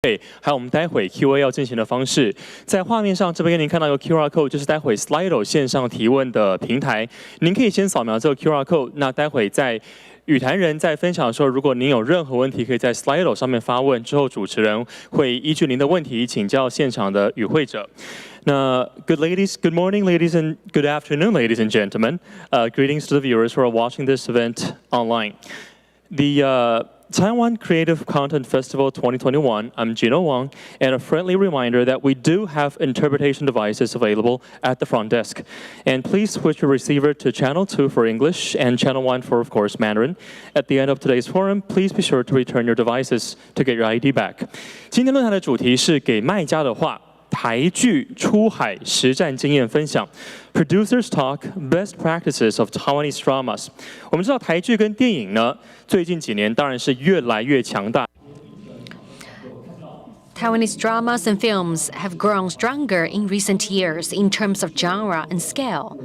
还有我们待会 Q&A 要进行的方式，在画面上这边给您看到一个 QR code， 就是待会 Slido 线上提问的平台，您可以先扫描这个 QR code， 那待会在语坛人在分享的时候，如果您有任何问题，可以在 Slido 上面发问，之后主持人会依据您的问题请教现场的与会者。Now, good morning, ladies, and good afternoon, ladies and gentlemen. Greetings to the viewers who are watching this event online. The Taiwan Creative Content Festival 2021, I'm Gino Wang, and a friendly reminder that we do have interpretation devices available at the front desk. And please switch your receiver to channel 2 for English and channel 1 for, of course, Mandarin. At the end of today's forum, please be sure to return your devices to get your ID back. 今天论坛的主题是给卖家的话。台剧出海实战经验分享 ，Producers Talk Best Practices of Taiwanese Dramas。我们知道台剧跟电影呢，最近几年当然是越来越强大。Taiwanese dramas and films have grown stronger in recent years in terms of genre and scale,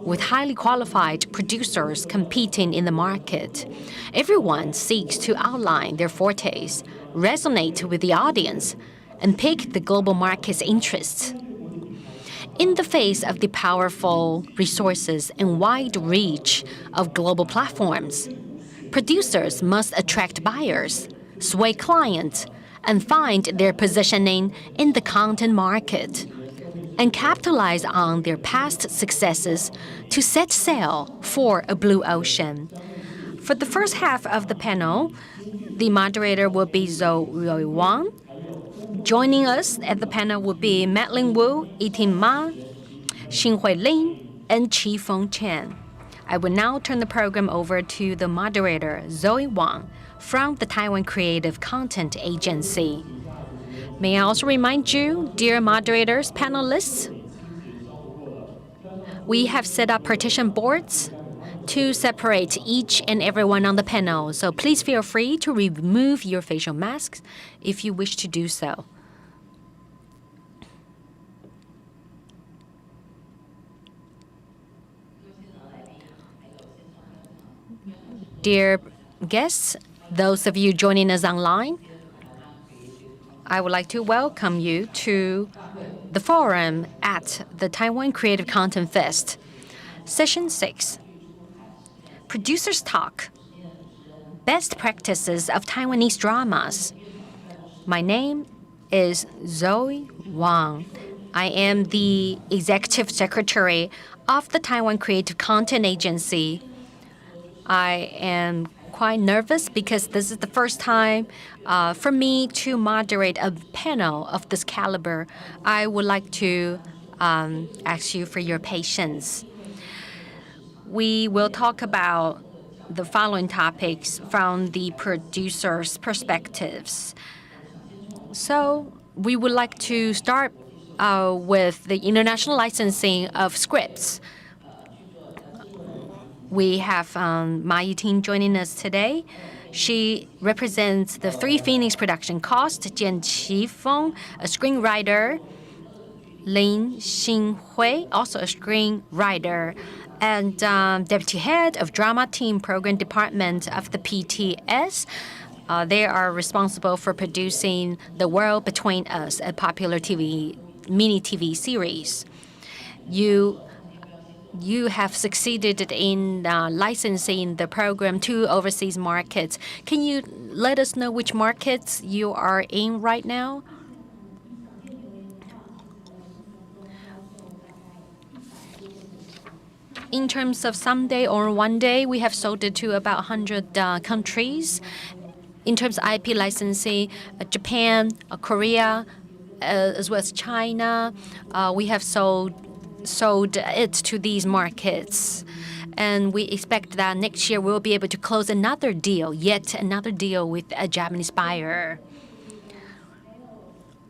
with highly qualified producers competing in the market. Everyone seeks to outline their fortes, resonate with the audience, and pick the global market's interests. In the face of the powerful resources and wide reach of global platforms, producers must attract buyers, sway clients, and find their positioning in the content market, and capitalize on their past successes to set sail for a blue ocean. For the first half of the panel, the moderator will be Zoe Wang. Joining us at the panel will be Madeline Wu, Yiting Ma, Xinhui Lin, and Qifeng Chen. I will now turn the program over to the moderator, Zoe Wang, from the Taiwan Creative Content Agency. May I also remind you, dear moderators, panelists, we have set up partition boards to separate each and everyone on the panel, so please feel free to remove your facial masks if you wish to do so. Dear guests, those of you joining us online, I would like to welcome you to the forum at the Taiwan Creative Content Fest, Session 6. Producers Talk, Best Practices of Taiwanese Dramas. My name is Zoe Wang. I am the Executive Secretary of the Taiwan Creative Content Agency. I am quite nervous because this is the first time for me to moderate a panel of this caliber. I would like to ask you for your patience. We will talk about the following topics from the producers' perspectives. So we would like to start with the international licensing of scripts. We have Ma Yiting joining us today. She represents the Three Phoenix production cost, Jian Qifeng, a screenwriter, Lin Xinhui, also a screenwriter, and Deputy Head of Drama Team Program Department of the PTS. They are responsible for producing The World Between Us, a popular mini TV series. You have succeeded in licensing the program to overseas markets. Can you let us know which markets you are in right now? In terms of someday or one day, we have sold it to about 100 countries. In terms of IP licensing, Japan, Korea, as well as China, we have sold it to these markets. And we expect that next year we'll be able to close another deal, yet another deal with a Japanese buyer.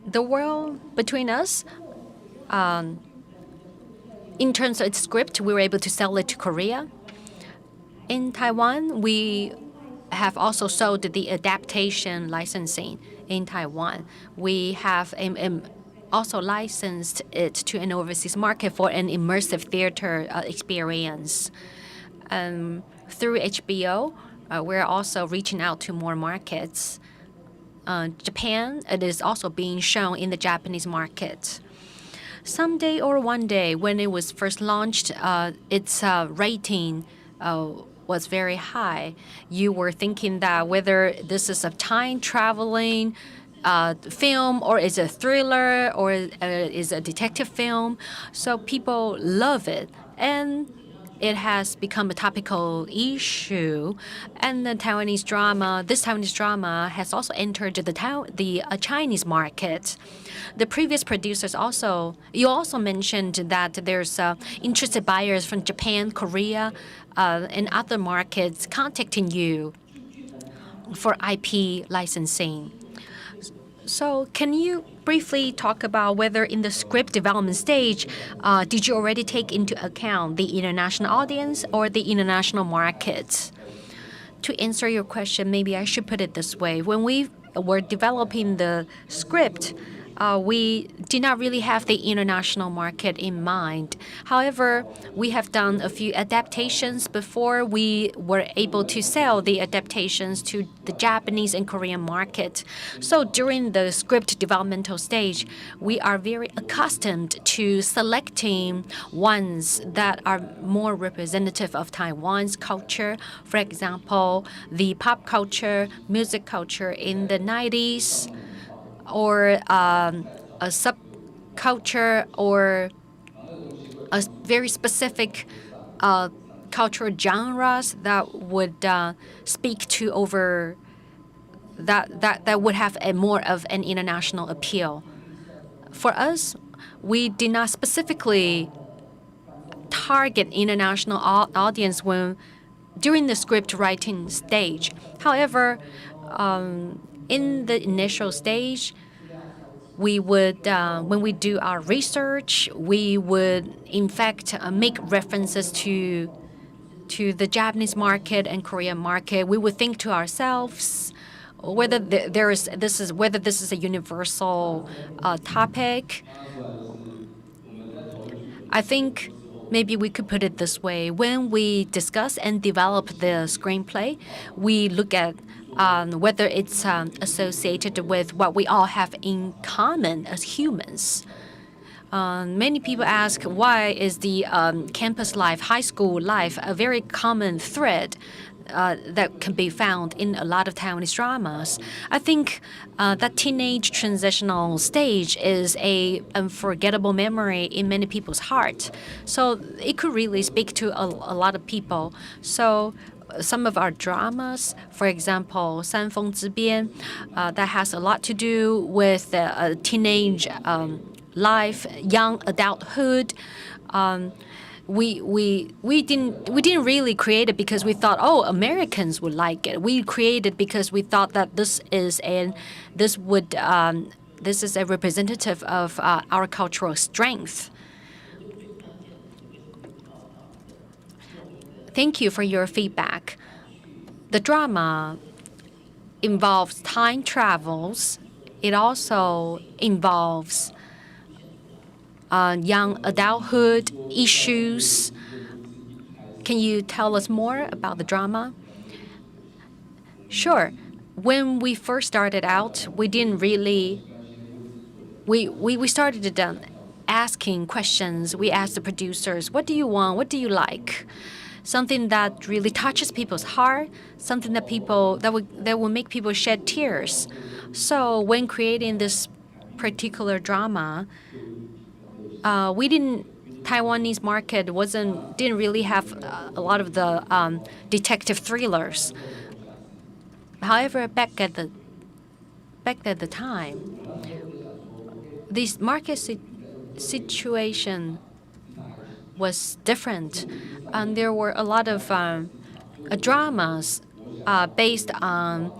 The World Between Us, in terms of its script, we were able to sell it to Korea. In Taiwan, we have also sold the adaptation licensing in Taiwan. We have also licensed it to an overseas market for an immersive theater experience. Through HBO, we're also reaching out to more markets. Japan, it is also being shown in the Japanese market. Someday or one day, when it was first launched, its rating was very high. You were thinking that whether this is a time traveling film or is a thriller or is a detective film. So people love it. And it has become a topical issue. And the Taiwanese drama, this Taiwanese drama has also entered the Chinese market. The previous producers you also mentioned that there's interested buyers from Japan, Korea, and other markets contacting you for IP licensing. So can you briefly talk about whether in the script development stage, did you already take into account the international audience or the international market? To answer your question, maybe I should put it this way. When we were developing the script, we did not really have the international market in mind. However, we have done a few adaptations before we were able to sell the adaptations to the Japanese and Korean market. So during the script developmental stage, we are very accustomed to selecting ones that are more representative of Taiwan's culture. For example, the pop culture, music culture in the 90s, or a subculture or a very specific cultural genres that would speak to over that would have a more of an international appeal. For us, we did not specifically target international audience during the script writing stage. However, in the initial stage, we would, when we do our research, we would in fact make references to the Japanese market and Korean market. We would think to ourselves whether this is a universal topic. I think maybe we could put it this way: when we discuss and develop the screenplay, we look at whether it's associated with what we all have in common as humans. Many people ask, why is the campus life, high school life, a very common thread that can be found in a lot of Taiwanese dramas? I think that teenage transitional stage is a unforgettable memory in many people's heart. So it could really speak to a lot of people. So some of our dramas, for example, 三峰之边, that has a lot to do with teenage life, young adulthood. We didn't really create it because we thought, oh, Americans would like it. We created because we thought that this is a representative of our cultural strength. Thank you for your feedback. The drama involves time travels. It also involves young adulthood issues. Can you tell us more about the drama? Sure. When we first started out, we didn't really. We started asking questions. We asked the producers, "What do you want? What do you like?" Something that really touches people's heart, something that will make people shed tears. So when creating this particular drama, Taiwanese market didn't really have a lot of the detective thrillers. However, back at the time, this market situation was different, and there were a lot of dramas based on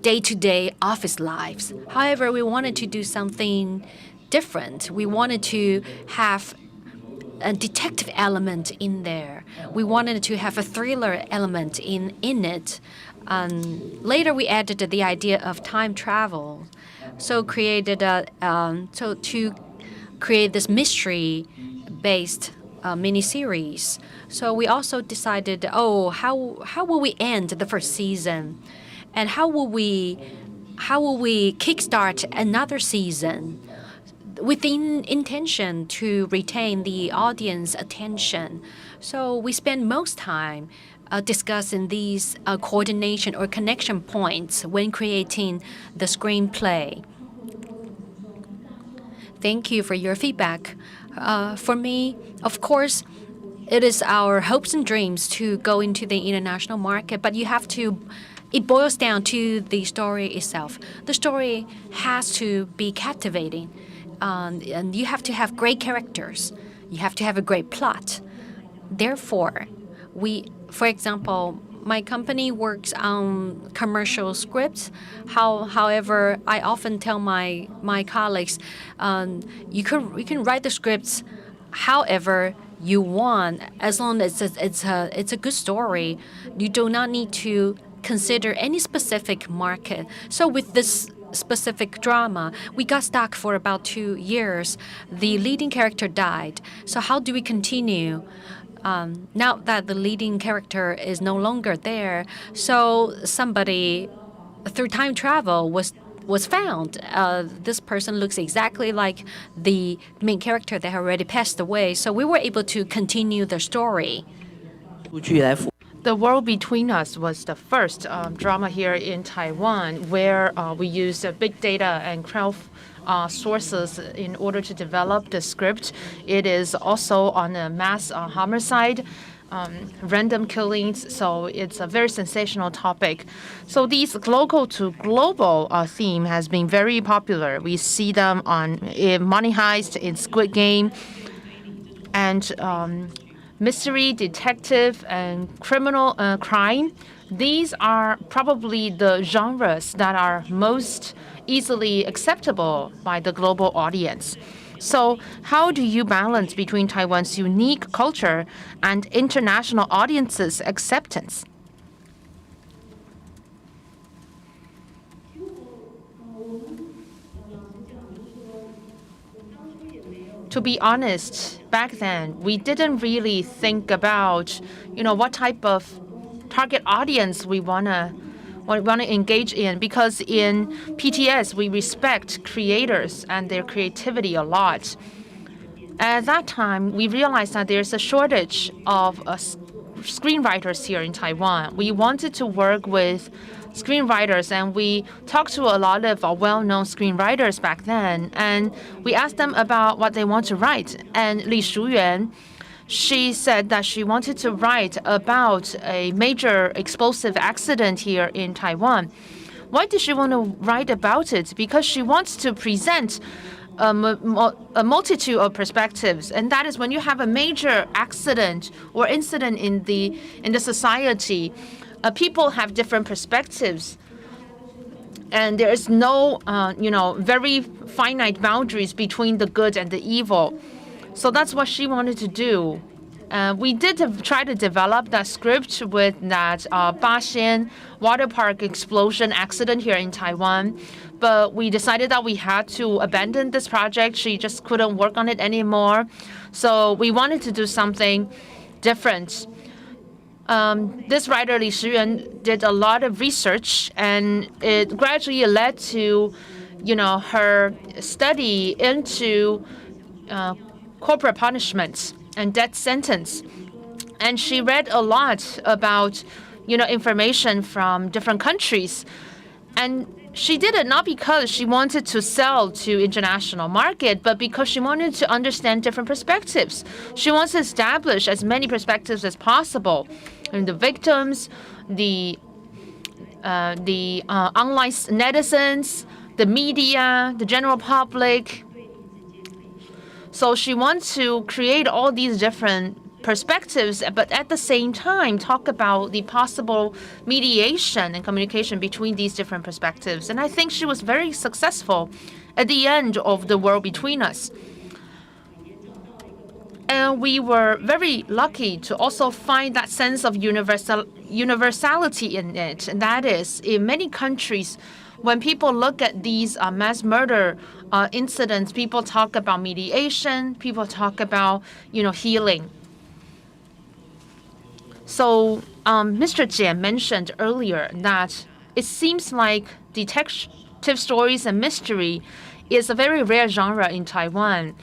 day-to-day office lives. However, we wanted to do something different. We wanted to have a detective element in there. We wanted to have a thriller element in it. Later, we added the idea of time travel. So to create this mystery-based miniseries. So we also decided, how will we end the first season, and how will we how will we kickstart another season with the intention to retain the audience attention. So we spend most time discussing these coordination or connection points when creating the screenplay. Thank you for your feedback. For me, of course, it is our hopes and dreams to go into the international market, but it boils down to the story itself. The story has to be captivating, and you have to have great characters. You have to have a great plot. Therefore, for example, my company works on commercial scripts. However, I often tell my colleagues, you can write the scripts however you want, as long as it's a good story. You do not need to consider any specific market. So with this specific drama, we got stuck for about 2 years. The leading character died. So how do we continue? Now that the leading character is no longer there, so somebody through time travel was found. This person looks exactly like the main character that had already passed away. So we were able to continue the story. The World Between Us was the first drama here in Taiwan where we used big data and crowd sources in order to develop the script. It is also on a mass homicide, random killings, so it's a very sensational topic. So these local to global theme has been very popular. We see them in Money Heist, in Squid Game, and mystery, detective, and criminal crime. These are probably the genres that are most easily acceptable by the global audience. So how do you balance between Taiwan's unique culture and international audiences' acceptance? To be honest, back then, we didn't really think about, what type of target audience we want to engage in, because in PTS, we respect creators and their creativity a lot. At that time, we realized that there's a shortage of screenwriters here in Taiwan. We wanted to work with screenwriters, and we talked to a lot of well-known screenwriters back then, and we asked them about what they want to write. And Li Shuyuan, she said that she wanted to write about a major explosive accident here in Taiwan. Why did she want to write about it? Because she wants to present a multitude of perspectives, and that is when you have a major accident or incident in the society, people have different perspectives, and there is no very finite boundaries between the good and the evil. So that's what she wanted to do. We did try to develop that script with that Baxian water park explosion accident here in Taiwan, but we decided that we had to abandon this project. She just couldn't work on it anymore. So we wanted to do something different. This writer, Li Shiyuan, did a lot of research, and it gradually led to, her study into corporate punishments and death sentence. And she read a lot about, information from different countries. And she did it not because she wanted to sell to international market, but because she wanted to understand different perspectives. She wants to establish as many perspectives as possible. And the victims, the online netizens, the media, the general public. So she wants to create all these different perspectives, but at the same time talk about the possible mediation and communication between these different perspectives. And I think she was very successful at the end of The World Between Us. And we were very lucky to also find that sense of universality in it. And that is, in many countries, when people look at these mass murder incidents, people talk about mediation, people talk about, healing. So Mr. Jian mentioned earlier that it seems like detective stories and mystery is a very rare genre in Taiwan.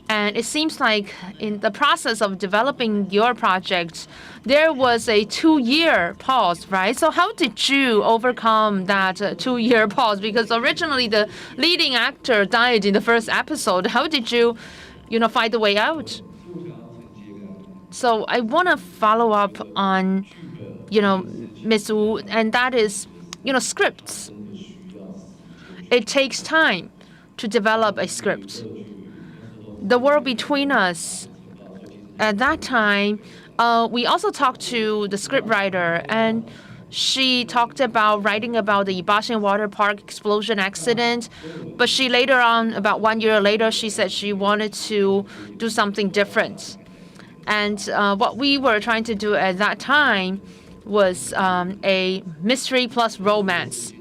And it seems like in the process of developing your project, there was a 2-year pause, right? So how did you overcome that 2-year pause? Because originally the leading actor died in the first episode. How did you, find the way out? So I want to follow up on, Ms. Wu, and that is, scripts. It takes time to develop a script. The World Between Us, at that time, we also talked to the scriptwriter, and she talked about writing about the Bashan Water Park explosion accident. But she later on, about 1 year later, she said she wanted to do something different. And what we were trying to do at that time was a mystery plus romance.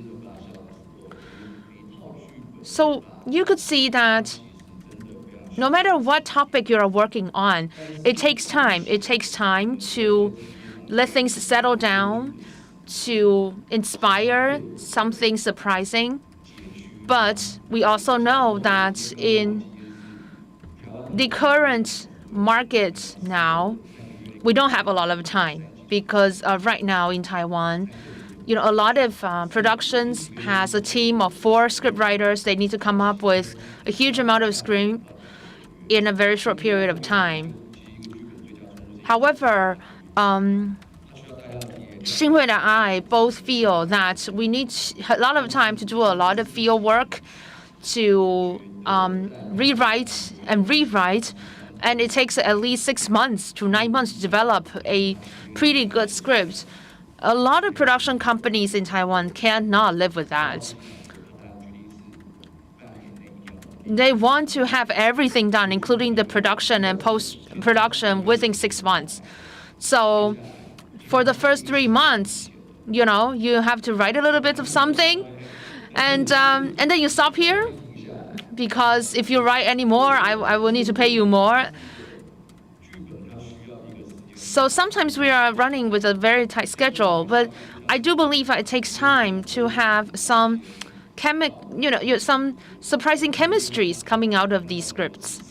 So you could see that no matter what topic you are working on, it takes time. It takes time to let things settle down, to inspire something surprising. But we also know that in the current market now, we don't have a lot of time because right now in Taiwan, a lot of productions has a team of 4 scriptwriters. They need to come up with a huge amount of script in a very short period of time. However, Xinghui and I both feel that we need a lot of time to do a lot of field work, to rewrite and rewrite, and it takes at least 6 months to 9 months to develop a pretty good script. A lot of production companies in Taiwan cannot live with that. They want to have everything done, including the production and post-production, within 6 months. So for the first 3 months, you have to write a little bit of something, and then you stop here, because if you write any more, I will need to pay you more. So sometimes we are running with a very tight schedule, but I do believe it takes time to have some some surprising chemistries coming out of these scripts.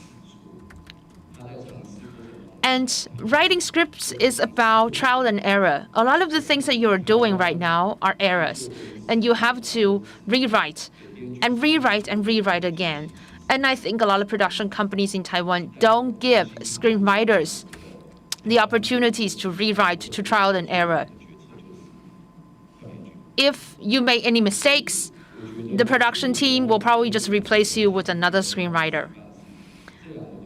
And writing scripts is about trial and error. A lot of the things that you're doing right now are errors, and you have to rewrite and rewrite and rewrite again. And I think a lot of production companies in Taiwan don't give screenwriters the opportunities to rewrite, to trial and error. If you make any mistakes, the production team will probably just replace you with another screenwriter.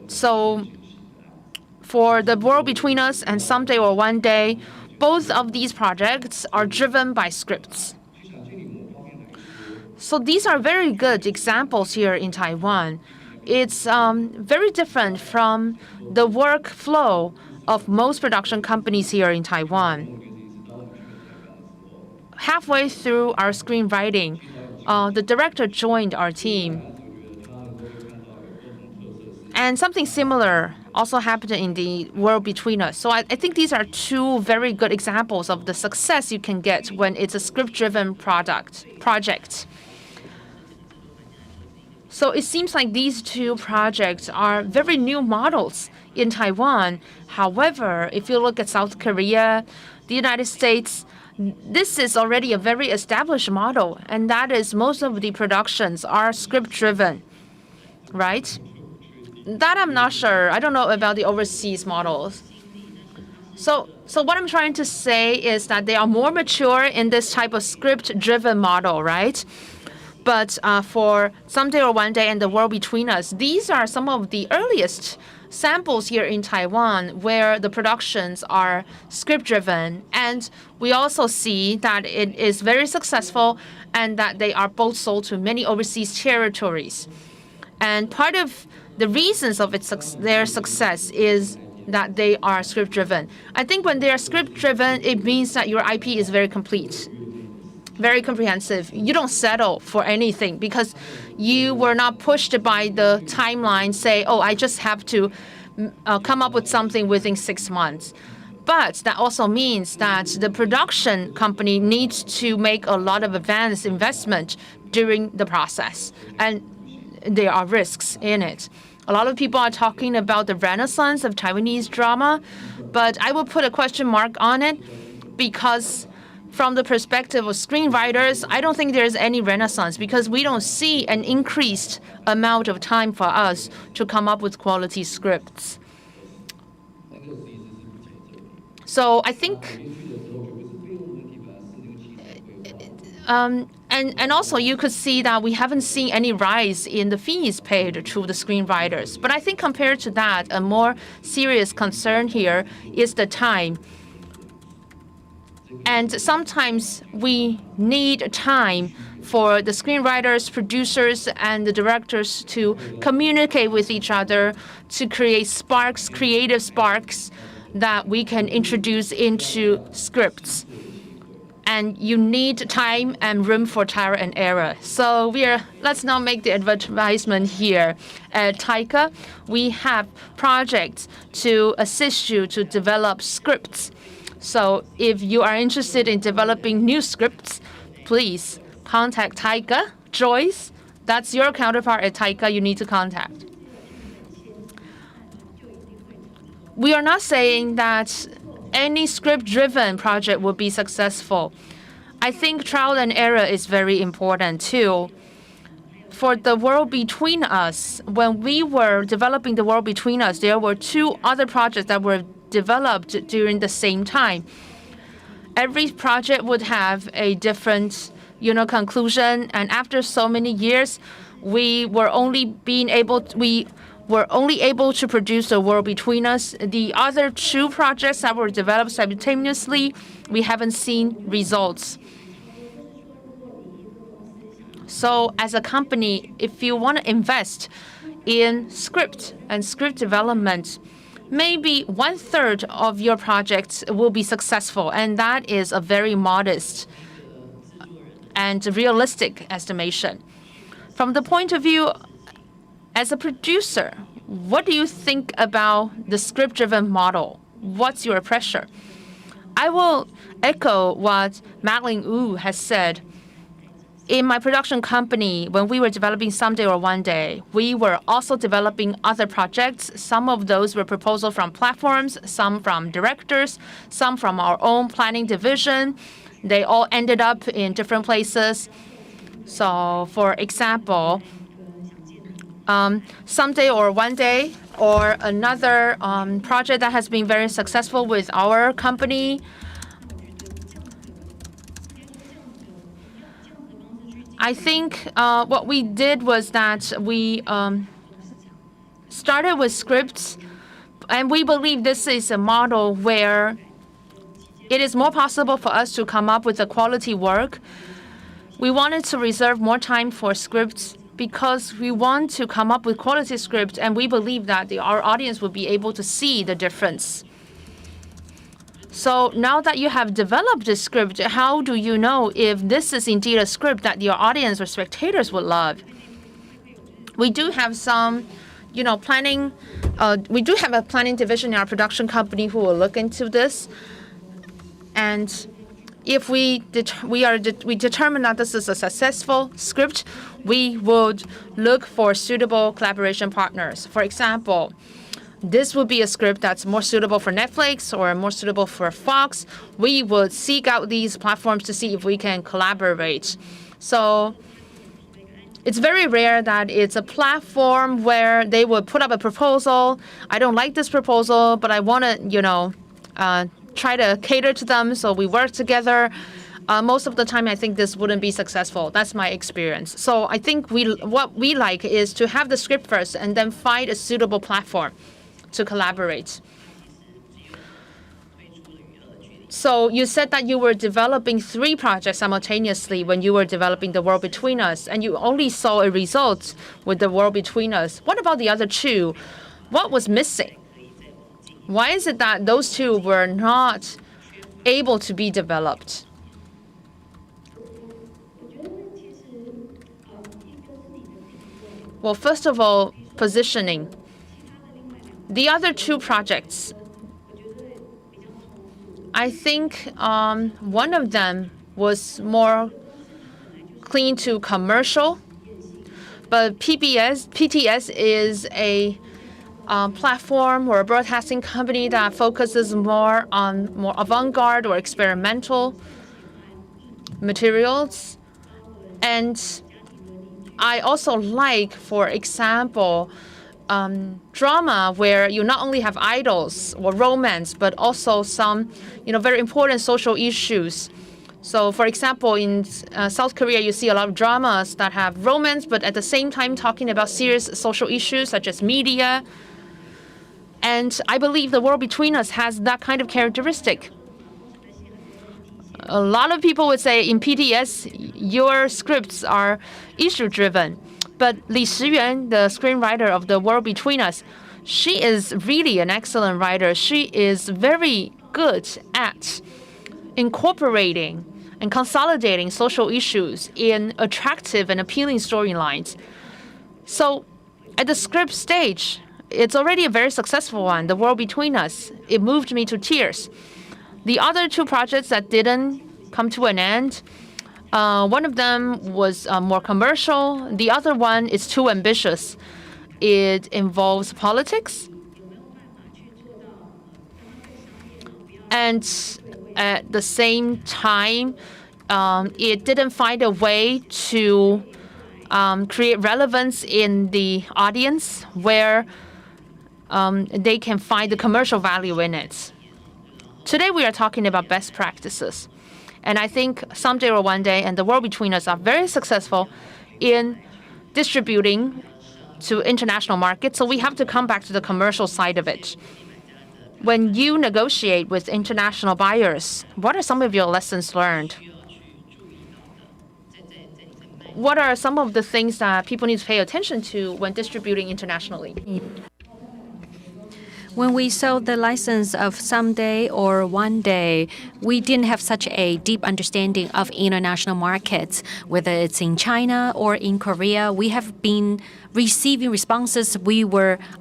So for The World Between Us and Someday or One Day, both of these projects are driven by scripts. So these are very good examples here in Taiwan. It's very different from the workflow of most production companies here in Taiwan. Halfway through our screenwriting, the director joined our team. And something similar also happened in The World Between Us. So I think these are 2 very good examples of the success you can get when it's a script-driven project. So it seems like these 2 projects are very new models in Taiwan. However, if you look at South Korea, the United States, this is already a very established model, and that is most of the productions are script-driven, right? That I'm not sure. I don't know about the overseas models. So what I'm trying to say is that they are more mature in this type of script-driven model, right? But for Someday or One Day and The World Between Us, these are some of the earliest samples here in Taiwan where the productions are script-driven. And we also see that it is very successful and that they are both sold to many overseas territories. And part of the reasons of their success is that they are script-driven. I think when they are script-driven, it means that your IP is very complete, very comprehensive. You don't settle for anything because you were not pushed by the timeline, say, oh, I just have to come up with something within 6 months. But that also means that the production company needs to make a lot of advanced investment during the process, and there are risks in it. A lot of people are talking about the renaissance of Taiwanese drama, but I will put a question mark on it because from the perspective of screenwriters, I don't think there's any renaissance because we don't see an increased amount of time for us to come up with quality scripts. So I think, and also you could see that we haven't seen any rise in the fees paid to the screenwriters. But I think compared to that, a more serious concern here is the time. And sometimes we need time for the screenwriters, producers, and the directors to communicate with each other to create sparks, creative sparks that we can introduce into scripts. And you need time and room for trial and error. So let's now make the advertisement here. At Taika, we have projects to assist you to develop scripts. So if you are interested in developing new scripts, please contact Taika, Joyce. That's your counterpart at Taika you need to contact. We are not saying that any script-driven project will be successful. I think trial and error is very important too. For The World Between Us, when we were developing The World Between Us, there were 2 other projects that were developed during the same time. Every project would have a different, conclusion, and after so many years, we were only able to produce The World Between Us. The other 2 projects that were developed simultaneously, we haven't seen results. So as a company, if you want to invest in script and script development, maybe 1/3 of your projects will be successful, and that is a very modest and realistic estimation. From the point of view as a producer, what do you think about the script-driven model? What's your pressure? I will echo what Madeline Wu has said. In my production company, when we were developing Someday or One Day, we were also developing other projects. Some of those were proposals from platforms, some from directors, some from our own planning division. They all ended up in different places. So, for example, Someday or One Day, or another project that has been very successful with our company. I think what we did was that we started with scripts, and we believe this is a model where it is more possible for us to come up with a quality work. We wanted to reserve more time for scripts because we want to come up with quality script, and we believe that our audience will be able to see the difference. So now that you have developed this script, how do you know if this is indeed a script that your audience or spectators would love? We do have some, planning. We do have a planning division in our production company who will look into this. And if we determine that this is a successful script, we would look for suitable collaboration partners. For example, this would be a script that's more suitable for Netflix or more suitable for Fox. We would seek out these platforms to see if we can collaborate. So it's very rare that it's a platform where they would put up a proposal. I don't like this proposal, but I want to, try to cater to them, so we work together. Most of the time, I think this wouldn't be successful. That's my experience. So I think what we like is to have the script first and then find a suitable platform to collaborate. So you said that you were developing 3 projects simultaneously when you were developing The World Between Us, and you only saw a result with The World Between Us. What about the other 2? What was missing? Why is it that those 2 were not able to be developed? Well, first of all, positioning. The other 2 projects, I think one of them was more clean to commercial, but PTS is a platform or a broadcasting company that focuses more on more avant-garde or experimental materials. And I also like, for example, drama where you not only have idols or romance, but also some, very important social issues. So, for example, in South Korea, you see a lot of dramas that have romance, but at the same time talking about serious social issues such as media. And I believe The World Between Us has that kind of characteristic. A lot of people would say in PTS, your scripts are issue-driven. But Li Shiyuan, the screenwriter of The World Between Us, she is really an excellent writer. She is very good at incorporating and consolidating social issues in attractive and appealing storylines. So at the script stage, it's already a very successful one, The World Between Us. It moved me to tears. The other two projects that didn't come to an end, one of them was more commercial. The other one is too ambitious. It involves politics. And at the same time, it didn't find a way to create relevance in the audience where they can find the commercial value in it. Today, we are talking about best practices. And I think Someday or One Day and The World Between Us are very successful in distributing to international markets. So we have to come back to the commercial side of it. When you negotiate with international buyers, what are some of your lessons learned? What are some of the things that people need to pay attention to when distributing internationally? When we sold the license of Someday or One Day, we didn't have such a deep understanding of international markets, whether it's in China or in Korea. We have been receiving responses.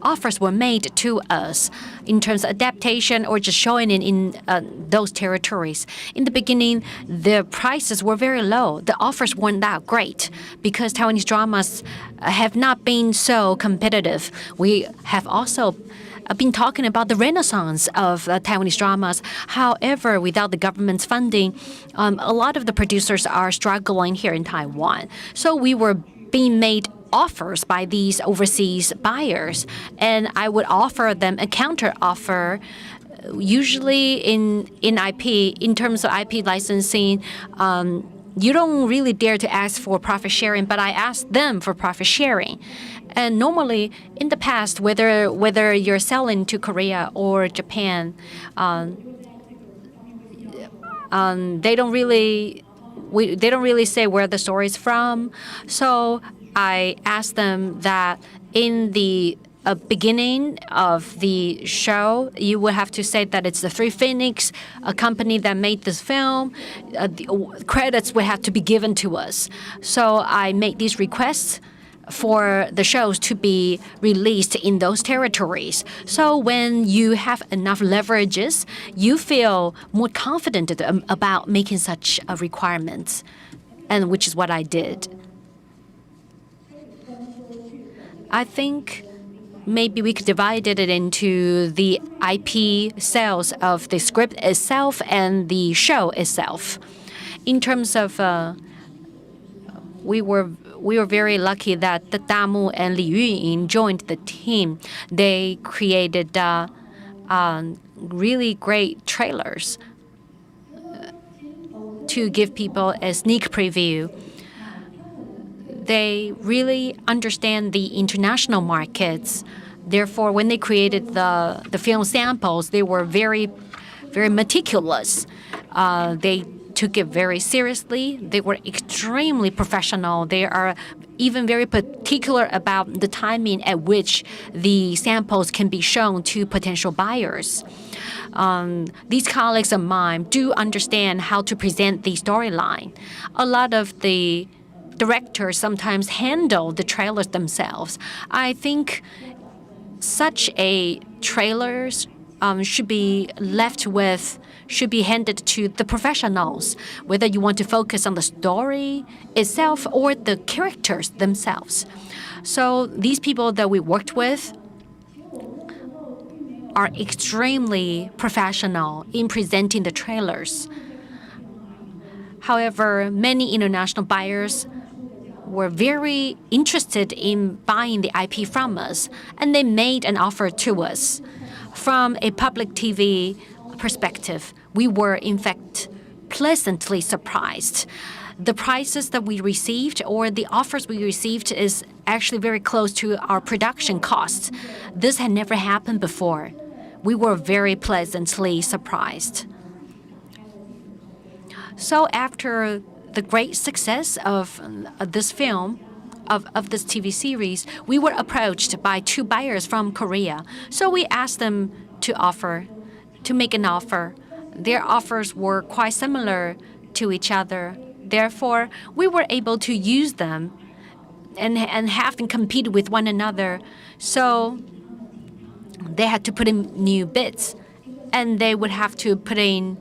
Offers were made to us in terms of adaptation or just showing it in those territories. In the beginning, the prices were very low. The offers weren't that great because Taiwanese dramas have not been so competitive. We have also been talking about the renaissance of Taiwanese dramas. However, without the government's funding, a lot of the producers are struggling here in Taiwan. So we were being made offers by these overseas buyers, and I would offer them a counter offer. Usually in IP, in terms of IP licensing, you don't really dare to ask for profit sharing, but I asked them for profit sharing. And normally, in the past, whether you're selling to Korea or Japan, they don't really say where the story is from. So I asked them that in the beginning of the show, you would have to say that it's the Three Phoenix, a company that made this film. The credits would have to be given to us. So I made these requests for the shows to be released in those territories. So when you have enough leverages, you feel more confident about making such requirements, and which is what I did. I think maybe we could divide it into the IP sales of the script itself and the show itself. In terms of, we were very lucky that the Damu and Li Yuying joined the team. They created really great trailers to give people a sneak preview. They really understand the international markets. Therefore, when they created the film samples, they were very, very meticulous. They took it very seriously. They were extremely professional. They are even very particular about the timing at which the samples can be shown to potential buyers. These colleagues of mine do understand how to present the storyline. A lot of the directors sometimes handle the trailers themselves. I think such a trailers should be handed to the professionals, whether you want to focus on the story itself or the characters themselves. So these people that we worked with are extremely professional in presenting the trailers. However, many international buyers were very interested in buying the IP from us, and they made an offer to us. From a public TV perspective, we were in fact pleasantly surprised. The prices that we received or the offers we received is actually very close to our production costs. This had never happened before. We were very pleasantly surprised. So after the great success of this film, of this TV series, we were approached by 2 buyers from Korea. So we asked them to make an offer. Their offers were quite similar to each other. Therefore, we were able to use them and have them compete with one another. So they had to put in new bids, and they would have to put in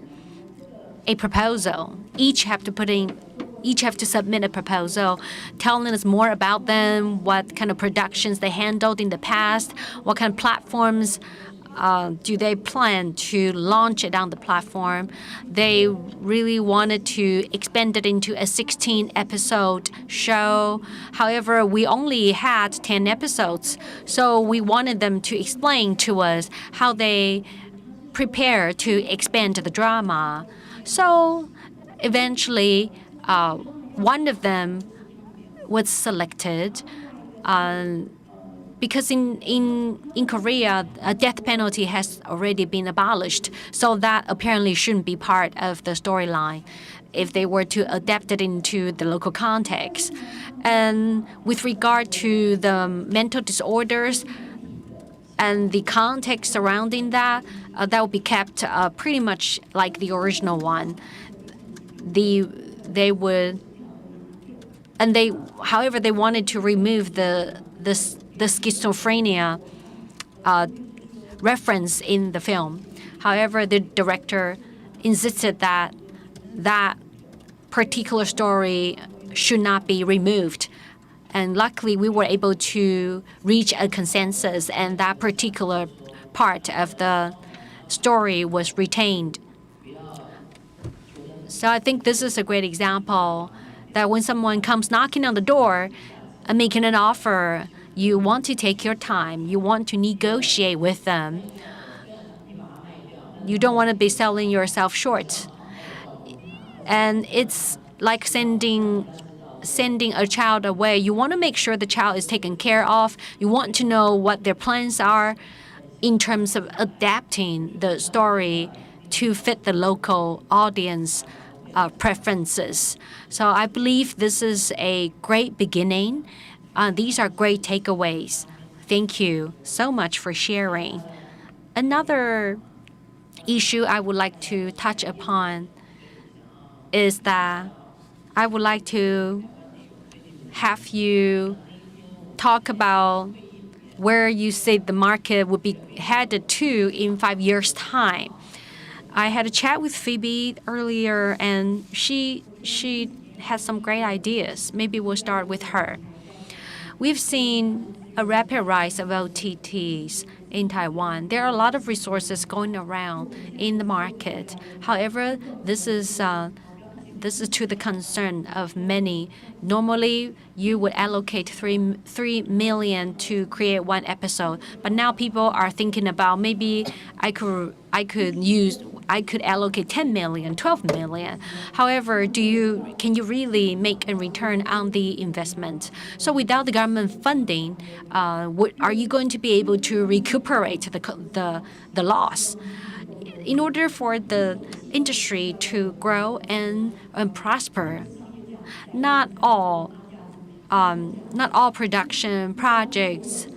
a proposal. Each have to submit a proposal telling us more about them, what kind of productions they handled in the past, what kind of platforms do they plan to launch it on the platform. They really wanted to expand it into a 16-episode show. However, we only had 10 episodes, so we wanted them to explain to us how they prepare to expand the drama. So eventually, one of them was selected because in Korea, a death penalty has already been abolished. So that apparently shouldn't be part of the storyline if they were to adapt it into the local context. And with regard to the mental disorders and the context surrounding that, that will be kept pretty much like the original one. However, they wanted to remove the schizophrenia reference in the film. However, the director insisted that that particular story should not be removed. And luckily, we were able to reach a consensus, and that particular part of the story was retained. So I think this is a great example that when someone comes knocking on the door and making an offer, you want to take your time. You want to negotiate with them. You don't want to be selling yourself short. And it's like sending a child away. You want to make sure the child is taken care of. You want to know what their plans are in terms of adapting the story to fit the local audience preferences. So I believe this is a great beginning. These are great takeaways. Thank you so much for sharing. Another issue I would like to touch upon is that I would like to have you talk about where you say the market would be headed to in 5 years' time. I had a chat with Phoebe earlier, and she has some great ideas. Maybe we'll start with her. We've seen a rapid rise of OTTs in Taiwan. There are a lot of resources going around in the market. However, this is to the concern of many. Normally, you would allocate 3 million to create one episode, but now people are thinking about maybe I could allocate 10 million, 12 million. However, can you really make a return on the investment? So without the government funding, are you going to be able to recuperate the loss? In order for the industry to grow and prosper, not all production projects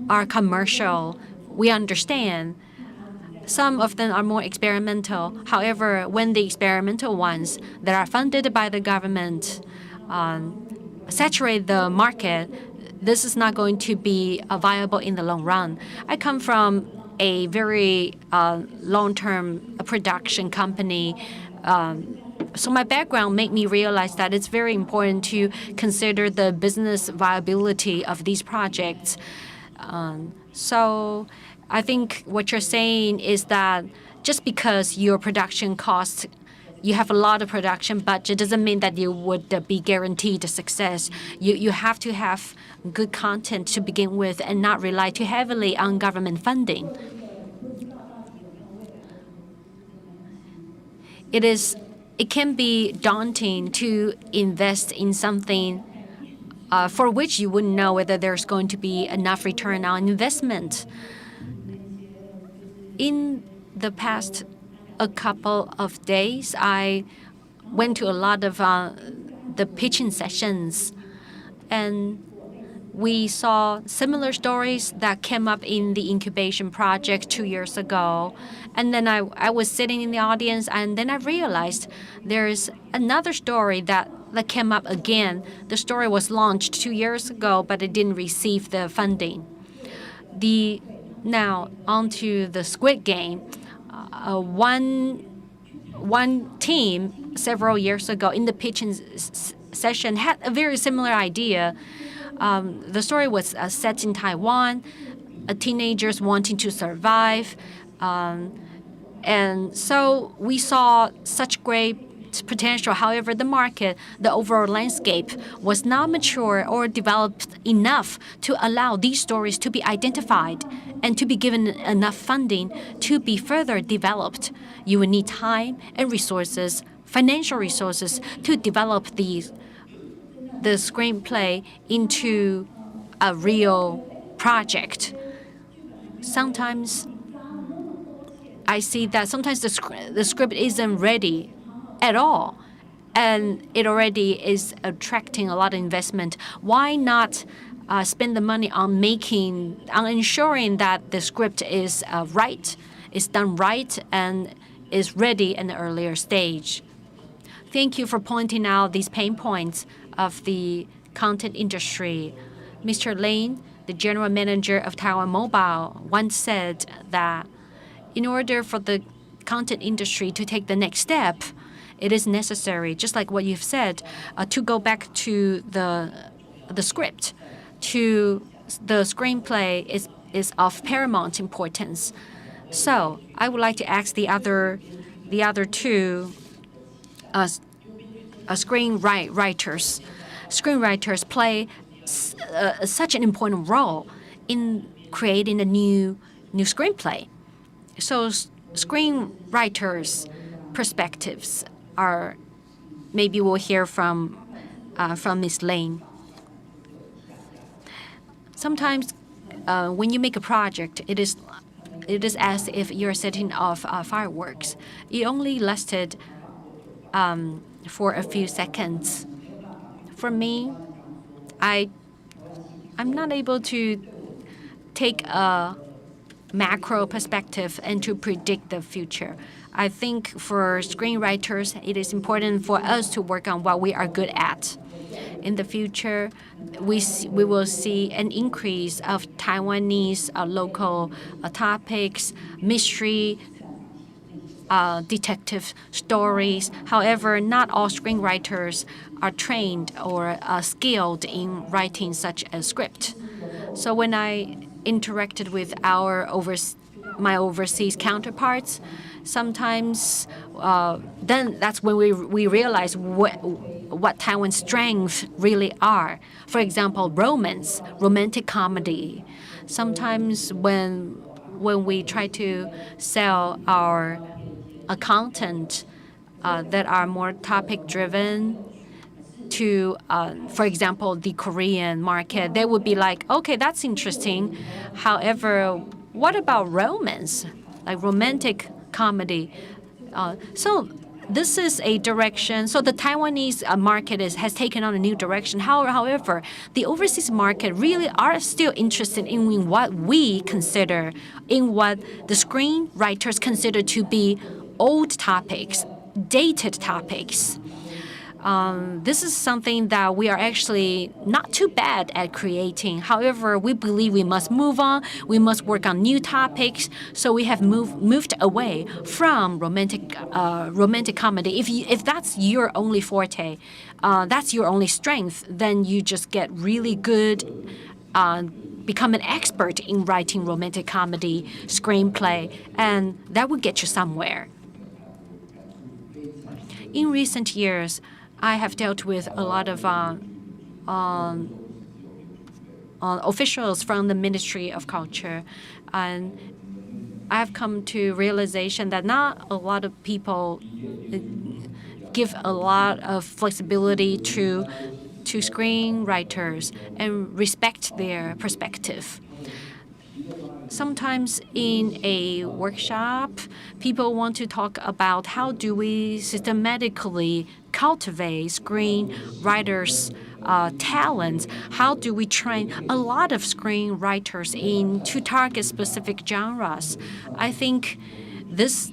are commercial. We understand. Some of them are more experimental. However, when the experimental ones that are funded by the government saturate the market, this is not going to be viable in the long run. I come from a very long-term production company. So my background made me realize that it's very important to consider the business viability of these projects. So I think what you're saying is that just because your production costs, you have a lot of production budget, doesn't mean that you would be guaranteed success. You have to have good content to begin with and not rely too heavily on government funding. It can be daunting to invest in something for which you wouldn't know whether there's going to be enough return on investment. In the past a couple of days, I went to a lot of the pitching sessions, and we saw similar stories that came up in the incubation project 2 years ago. And then I was sitting in the audience, and then I realized there's another story that came up again. The story was launched 2 years ago, but it didn't receive the funding. Now, onto the Squid Game. One team several years ago in the pitching session had a very similar idea. The story was set in Taiwan, teenagers wanting to survive. And so we saw such great potential. However, the market, the overall landscape was not mature or developed enough to allow these stories to be identified and to be given enough funding to be further developed. You will need time and resources, financial resources, to develop the screenplay into a real project. Sometimes I see that sometimes the script isn't ready at all, and it already is attracting a lot of investment. Why not spend the money on ensuring that the script is done right, and is ready in the earlier stage? Thank you for pointing out these pain points of the content industry. Mr. Lin, the general manager of Taiwan Mobile, once said that in order for the content industry to take the next step, it is necessary, just like what you've said, to go back to the script, to the screenplay is of paramount importance. So I would like to ask the other two screenwriters. Screenwriters play such an important role in creating a new screenplay. So screenwriters' perspectives are, maybe we'll hear from Ms. Lane. Sometimes when you make a project, it is as if you're setting off fireworks. It only lasted for a few seconds. For me, I'm not able to take a macro perspective and to predict the future. I think for screenwriters, it is important for us to work on what we are good at. In the future, we will see an increase of Taiwanese local topics, mystery, detective stories. However, not all screenwriters are trained or skilled in writing such a script. So when I interacted with my overseas counterparts, sometimes then that's when we realize what Taiwan's strengths really are. For example, romantic comedy. Sometimes when we try to sell our content that are more topic-driven to, for example, the Korean market, they would be like, okay, that's interesting. However, what about romance, like romantic comedy? So this is a direction. So the Taiwanese market has taken on a new direction. However, the overseas market really are still interested in what we consider, in what the screenwriters consider to be old topics, dated topics. This is something that we are actually not too bad at creating. However, we believe we must move on. We must work on new topics. So we have moved away from romantic comedy. If that's your only forte, that's your only strength, then you just get really good. Become an expert in writing romantic comedy screenplay, and that will get you somewhere. In recent years, I have dealt with a lot of officials from the Ministry of Culture, and I have come to realization that not a lot of people give a lot of flexibility to screenwriters and respect their perspective. Sometimes in a workshop, people want to talk about how do we systematically cultivate screenwriters' talents. How do we train a lot of screenwriters to target specific genres? I think this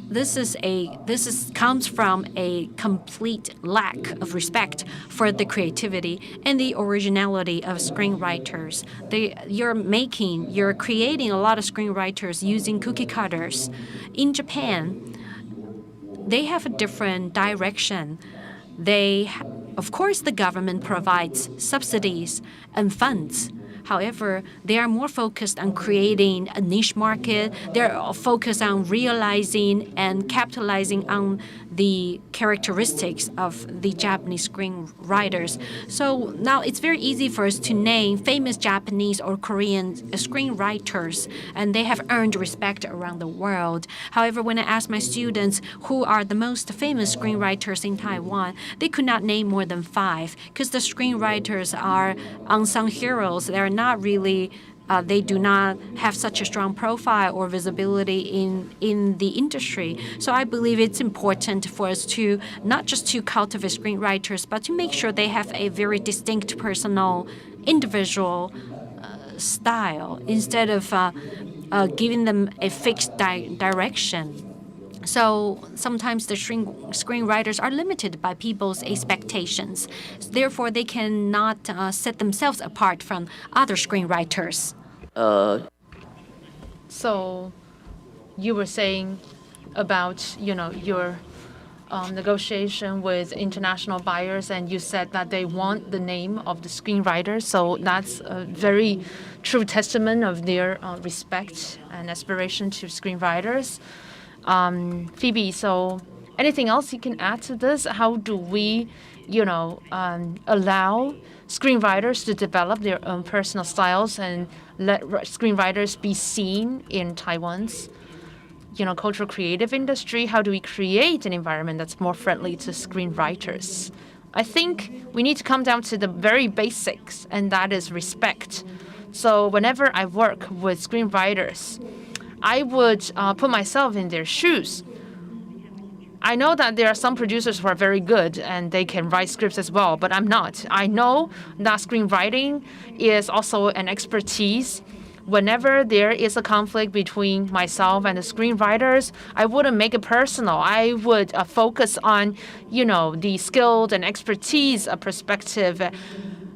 comes from a complete lack of respect for the creativity and the originality of screenwriters. You're creating a lot of screenwriters using cookie cutters. In Japan, they have a different direction. Of course, the government provides subsidies and funds. However, they are more focused on creating a niche market. They're focused on realizing and capitalizing on the characteristics of the Japanese screenwriters. So now it's very easy for us to name famous Japanese or Korean screenwriters, and they have earned respect around the world. However, when I asked my students who are the most famous screenwriters in Taiwan, they could not name more than 5, because the screenwriters are unsung heroes. They are not really they do not have such a strong profile or visibility in the industry. So I believe it's important for us to not just to cultivate screenwriters, but to make sure they have a very distinct personal, individual style instead of giving them a fixed direction. So sometimes the screenwriters are limited by people's expectations. Therefore, they cannot set themselves apart from other screenwriters. So you were saying about, your negotiation with international buyers, and you said that they want the name of the screenwriter. So that's a very true testament of their respect and aspiration to screenwriters. Phoebe, so anything else you can add to this? How do we, allow screenwriters to develop their own personal styles and let screenwriters be seen in Taiwan's, cultural creative industry? How do we create an environment that's more friendly to screenwriters? I think we need to come down to the very basics, and that is respect. So whenever I work with screenwriters, I would put myself in their shoes. I know that there are some producers who are very good and they can write scripts as well, but I'm not. I know that screenwriting is also an expertise. Whenever there is a conflict between myself and the screenwriters, I wouldn't make it personal. I would focus on, the skilled and expertise perspective.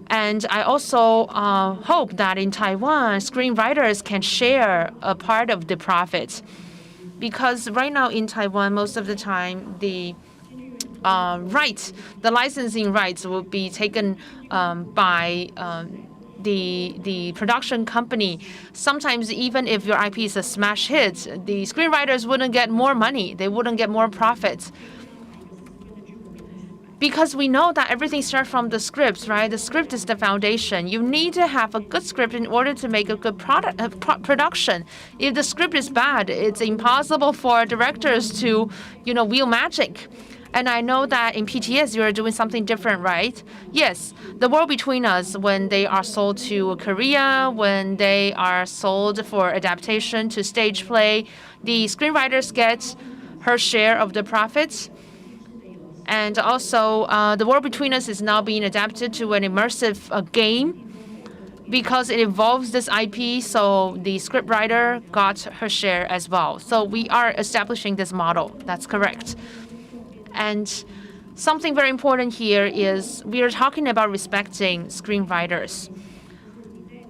And I also hope that in Taiwan, screenwriters can share a part of the profits. Because right now in Taiwan, most of the time, the licensing rights will be taken by the production company. Sometimes even if your IP is a smash hit, the screenwriters wouldn't get more money. They wouldn't get more profits. Because we know that everything starts from the scripts, right? The script is the foundation. You need to have a good script in order to make a good production. If the script is bad, it's impossible for directors to, wheel magic. And I know that in PTS, you are doing something different, right? Yes, The World Between Us, when they are sold to Korea, when they are sold for adaptation to stage play, the screenwriters get her share of the profits. And also, The World Between Us is now being adapted to an immersive game because it involves this IP, so the scriptwriter got her share as well. So we are establishing this model. That's correct. And something very important here is we are talking about respecting screenwriters.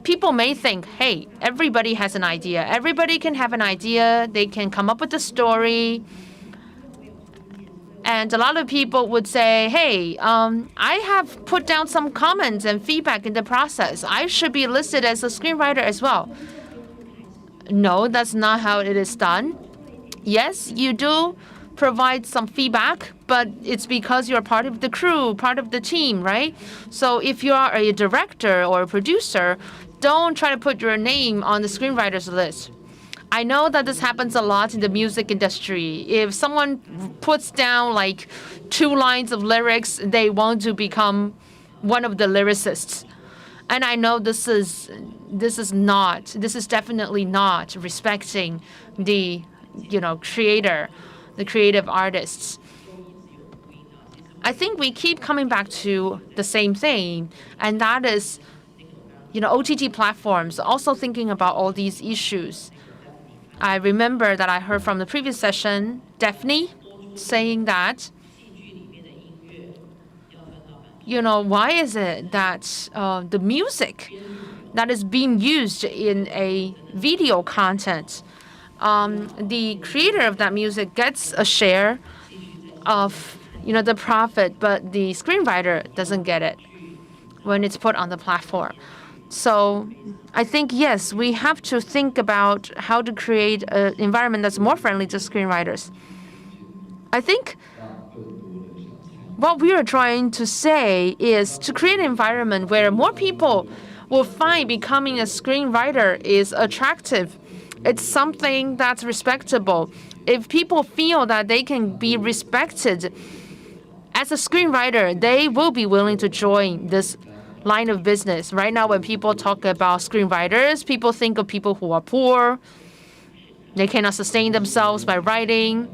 People may think, hey, everybody has an idea. Everybody can have an idea. They can come up with a story. And a lot of people would say, hey, I have put down some comments and feedback in the process. I should be listed as a screenwriter as well. No, that's not how it is done. Yes, you do provide some feedback, but it's because you're part of the crew, part of the team, right? So if you are a director or a producer, don't try to put your name on the screenwriters list. I know that this happens a lot in the music industry. If someone puts down like 2 lines of lyrics, they want to become one of the lyricists. And I know this is definitely not respecting the creator, the creative artists. I think we keep coming back to the same thing, and that is OTT platforms also thinking about all these issues. I remember that I heard from the previous session, Daphne saying that, why is it that the music that is being used in a video content, the creator of that music gets a share of the profit, but the screenwriter doesn't get it when it's put on the platform. So I think, yes, we have to think about how to create an environment that's more friendly to screenwriters. I think what we are trying to say is to create an environment where more people will find becoming a screenwriter is attractive. It's something that's respectable. If people feel that they can be respected as a screenwriter, they will be willing to join this line of business. Right now, when people talk about screenwriters, people think of people who are poor. They cannot sustain themselves by writing.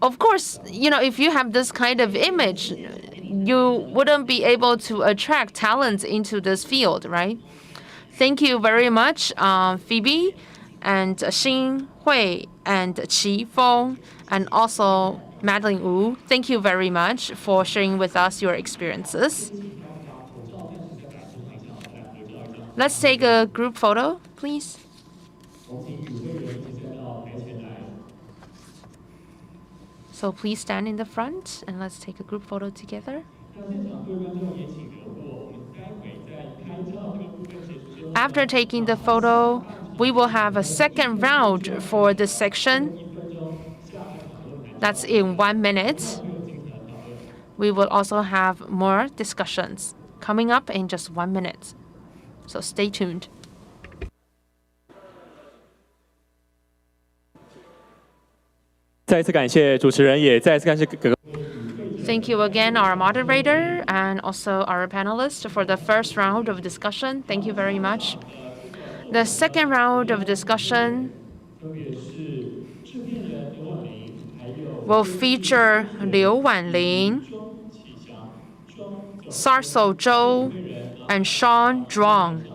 Of course, if you have this kind of image, you wouldn't be able to attract talents into this field, right? Thank you very much, Phoebe and Xin Hui and Qi Feng, and also Madeline Wu. Thank you very much for sharing with us your experiences. Let's take a group photo, please. So please stand in the front and let's take a group photo together. After taking the photo, we will have a second round for this section. That's in 1 minute. We will also have more discussions coming up in just 1 minute. So stay tuned. Thank you again, our moderator, and also our panelists for the first round of discussion. Thank you very much. The second round of discussion will feature Liu Wanling, Sarso Zhou, and Sean Zhuang.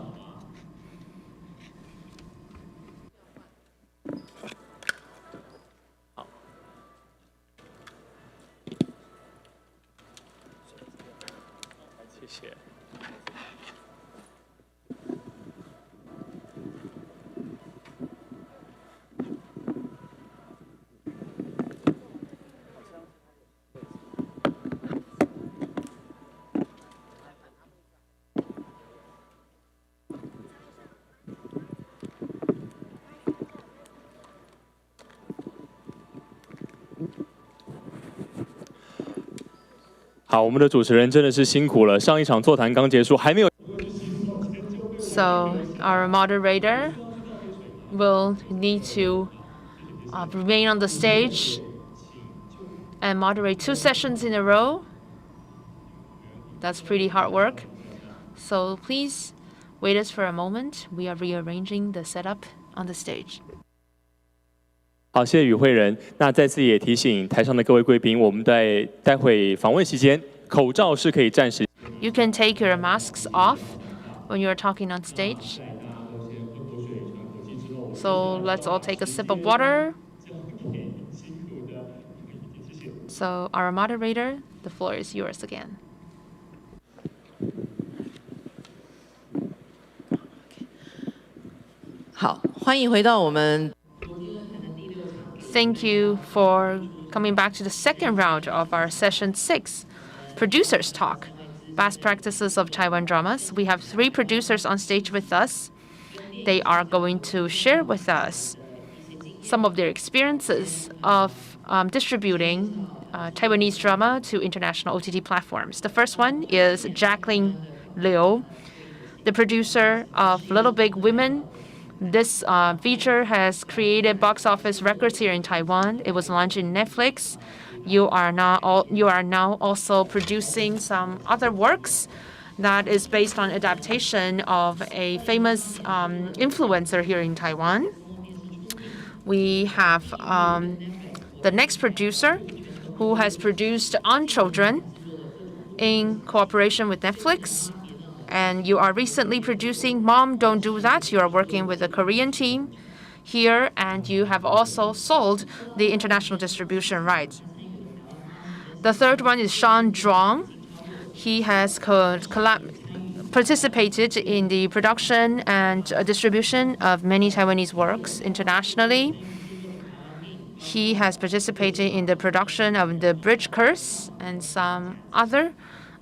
好，我们的主持人真的是辛苦了。上一场座谈刚结束，还没有。So our moderator will need to remain on the stage and moderate 2 sessions in a row. That's pretty hard work. So please wait us for a moment. We are rearranging the setup on the stage. 好，谢谢与会人。那再次也提醒台上的各位贵宾，我们在待会访问期间，口罩是可以暂时。You can take your masks off when you're talking on stage. So let's all take a sip of water. So our moderator, the floor is yours again. Thank you for coming back to the second round of our session 6, Producers Talk, Best Practices of Taiwan Dramas. We have 3 producers on stage with us. They are going to share with us some of their experiences of distributing Taiwanese drama to international OTT platforms. The first one is Jacqueline Leo, the producer of Little Big Women. This feature has created box office records here in Taiwan. It was launched in Netflix. You are now also producing some other works that is based on adaptation of a famous influencer here in Taiwan. We have the next producer who has produced On Children in cooperation with Netflix. And you are recently producing Mom, Don't Do That. You are working with a Korean team here, and you have also sold the international distribution rights. The third one is Sean Zhuang. He has participated in the production and distribution of many Taiwanese works internationally. He has participated in the production of The Bridge Curse and some other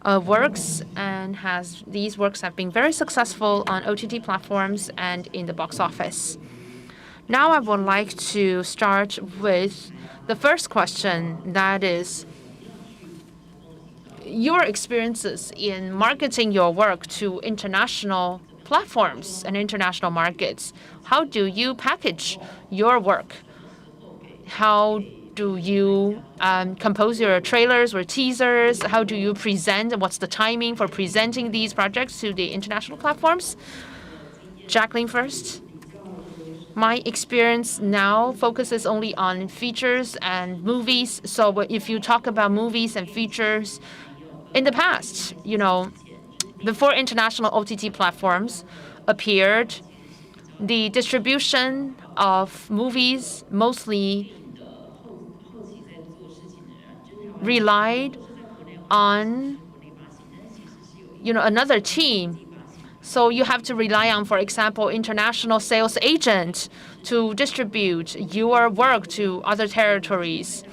works, and these works have been very successful on OTT platforms and in the box office. Now I would like to start with the first question, that is your experiences in marketing your work to international platforms and international markets. How do you package your work? How do you compose your trailers or teasers? How do you present? What's the timing for presenting these projects to the international platforms? Jacqueline first. My experience now focuses only on features and movies. So if you talk about movies and features, in the past, before international OTT platforms appeared, the distribution of movies mostly relied on another team. So you have to rely on, for example, international sales agent to distribute your work to other territories.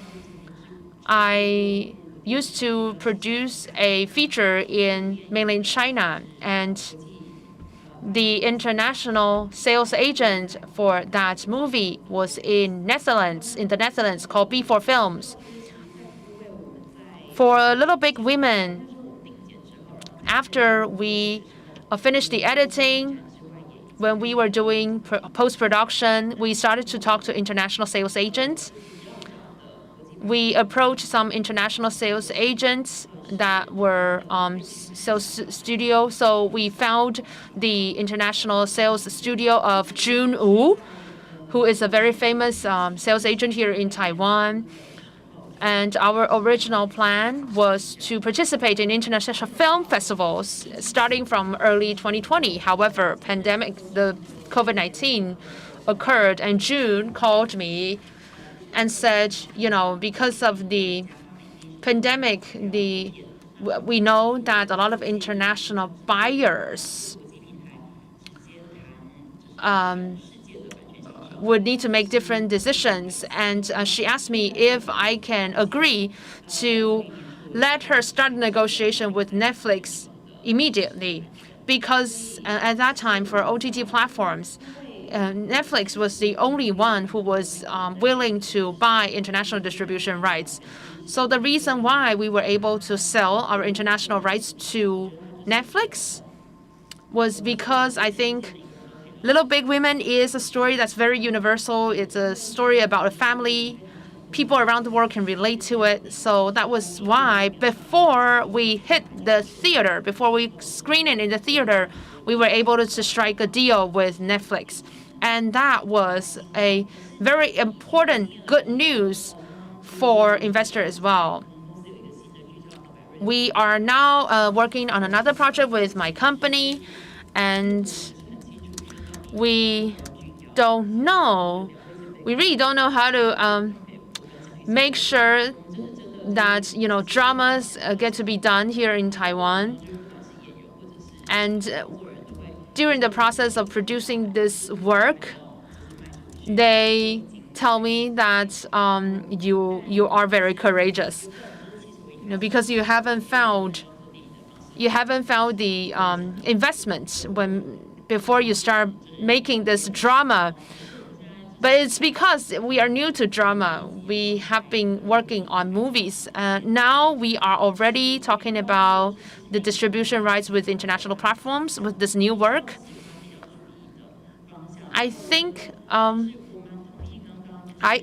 I used to produce a feature in mainland China, and the international sales agent for that movie was in the Netherlands, called B4 Films. For Little Big Women, after we finished the editing, when we were doing post-production, we started to talk to international sales agents. We approached some international sales agents that were sales studio. So we found the international sales studio of Jun Wu, who is a very famous sales agent here in Taiwan. And our original plan was to participate in international film festivals starting from early 2020. However, the COVID-19 occurred, and June called me and said, because of the pandemic, we know that a lot of international buyers would need to make different decisions. And she asked me if I can agree to let her start negotiation with Netflix immediately. Because at that time, for OTT platforms, Netflix was the only one who was willing to buy international distribution rights. So the reason why we were able to sell our international rights to Netflix was because I think Little Big Women is a story that's very universal. It's a story about a family. People around the world can relate to it. So that was why before we hit the theater, before we screen it in the theater, we were able to strike a deal with Netflix. And that was a very important good news for investors as well. We are now working on another project with my company, and we really don't know how to make sure that dramas get to be done here in Taiwan, and during the process of producing this work, they tell me that you are very courageous, because you haven't found the investment before you start making this drama. But it's because we are new to drama. We have been working on movies. Now we are already talking about the distribution rights with international platforms with this new work. I think I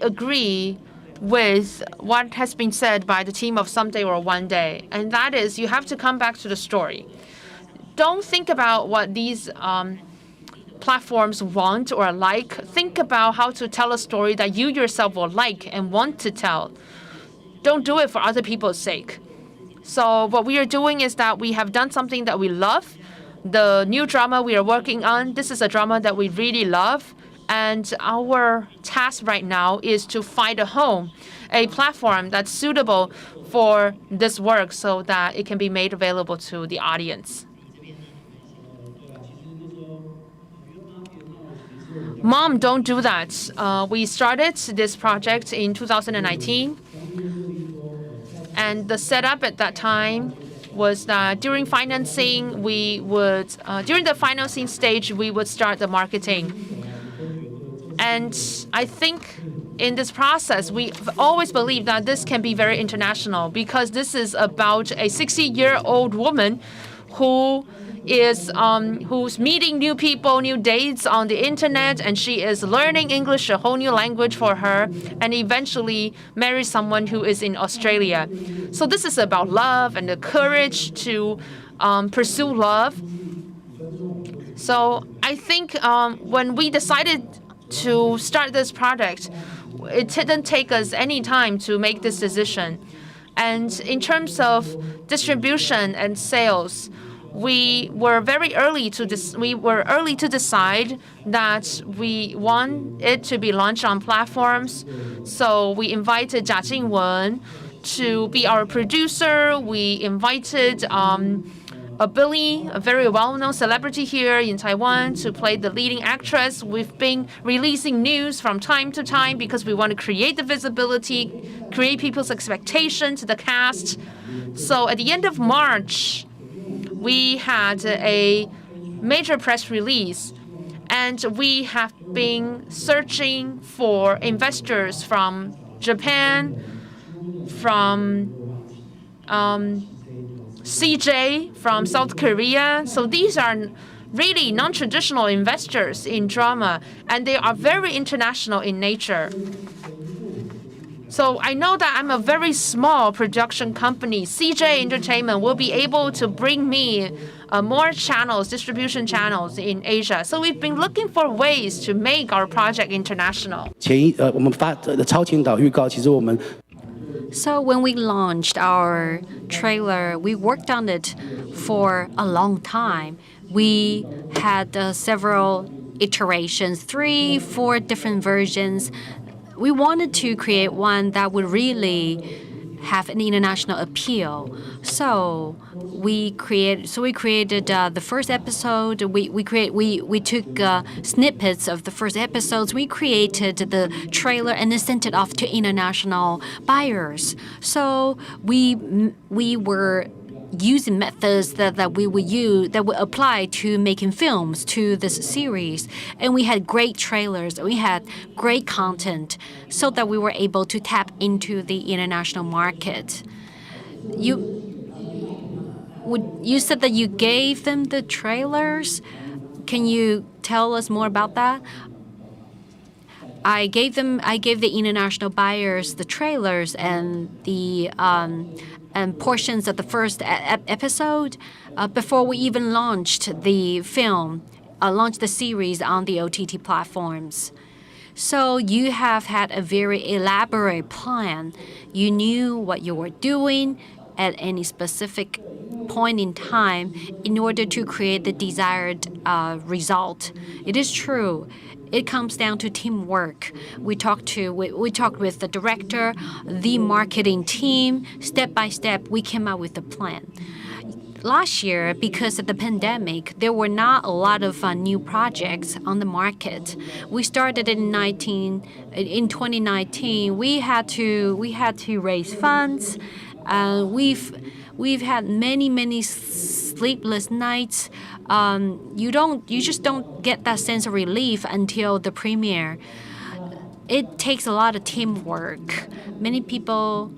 agree with what has been said by the team of Someday or One Day, and that is you have to come back to the story. Don't think about what these platforms want or like. Think about how to tell a story that you yourself will like and want to tell. Don't do it for other people's sake. So what we are doing is that we have done something that we love. The new drama we are working on, this is a drama that we really love. And our task right now is to find a home, a platform that's suitable for this work so that it can be made available to the audience. Mom, don't do that. We started this project in 2019. And the setup at that time was that during financing, during the financing stage, we would start the marketing. And I think in this process, we've always believed that this can be very international because this is about a 60-year-old woman who's meeting new people, new dates on the internet, and she is learning English, a whole new language for her, and eventually marries someone who is in Australia. So this is about love and the courage to pursue love. So I think when we decided to start this project, it didn't take us any time to make this decision. And in terms of distribution and sales, we were early to decide that we want it to be launched on platforms. So we invited Jacqueline to be our producer. We invited Billy, a very well-known celebrity here in Taiwan, to play the leading actress. We've been releasing news from time to time because we want to create the visibility, create people's expectation to the cast. So at the end of March, we had a major press release, and we have been searching for investors from Japan, from CJ, from South Korea. So these are really non-traditional investors in drama, and they are very international in nature. So I know that I'm a very small production company. CJ Entertainment will be able to bring me more channels, distribution channels in Asia. So we've been looking for ways to make our project international. So when we launched our trailer, we worked on it for a long time. We had several iterations, 3, 4 different versions. We wanted to create one that would really have an international appeal. So we created the first episode. We took snippets of the first episodes. We created the trailer and then sent it off to international buyers. So we were using methods that we would apply to making films to this series, and we had great trailers, we had great content, so that we were able to tap into the international market. You said that you gave them the trailers. Can you tell us more about that? I gave the international buyers the trailers and the and portions of the first episode before we even launched the film, launched the series on the OTT platforms. So you have had a very elaborate plan. You knew what you were doing. at any specific point in time in order to create the desired result. It is true. It comes down to teamwork. We talked with the director, the marketing team. Step by step, we came up with a plan. Last year, because of the pandemic, there were not a lot of new projects on the market. We started in 2019. We had to raise funds. We've had many sleepless nights. You just don't get that sense of relief until the premiere. It takes a lot of teamwork. Many people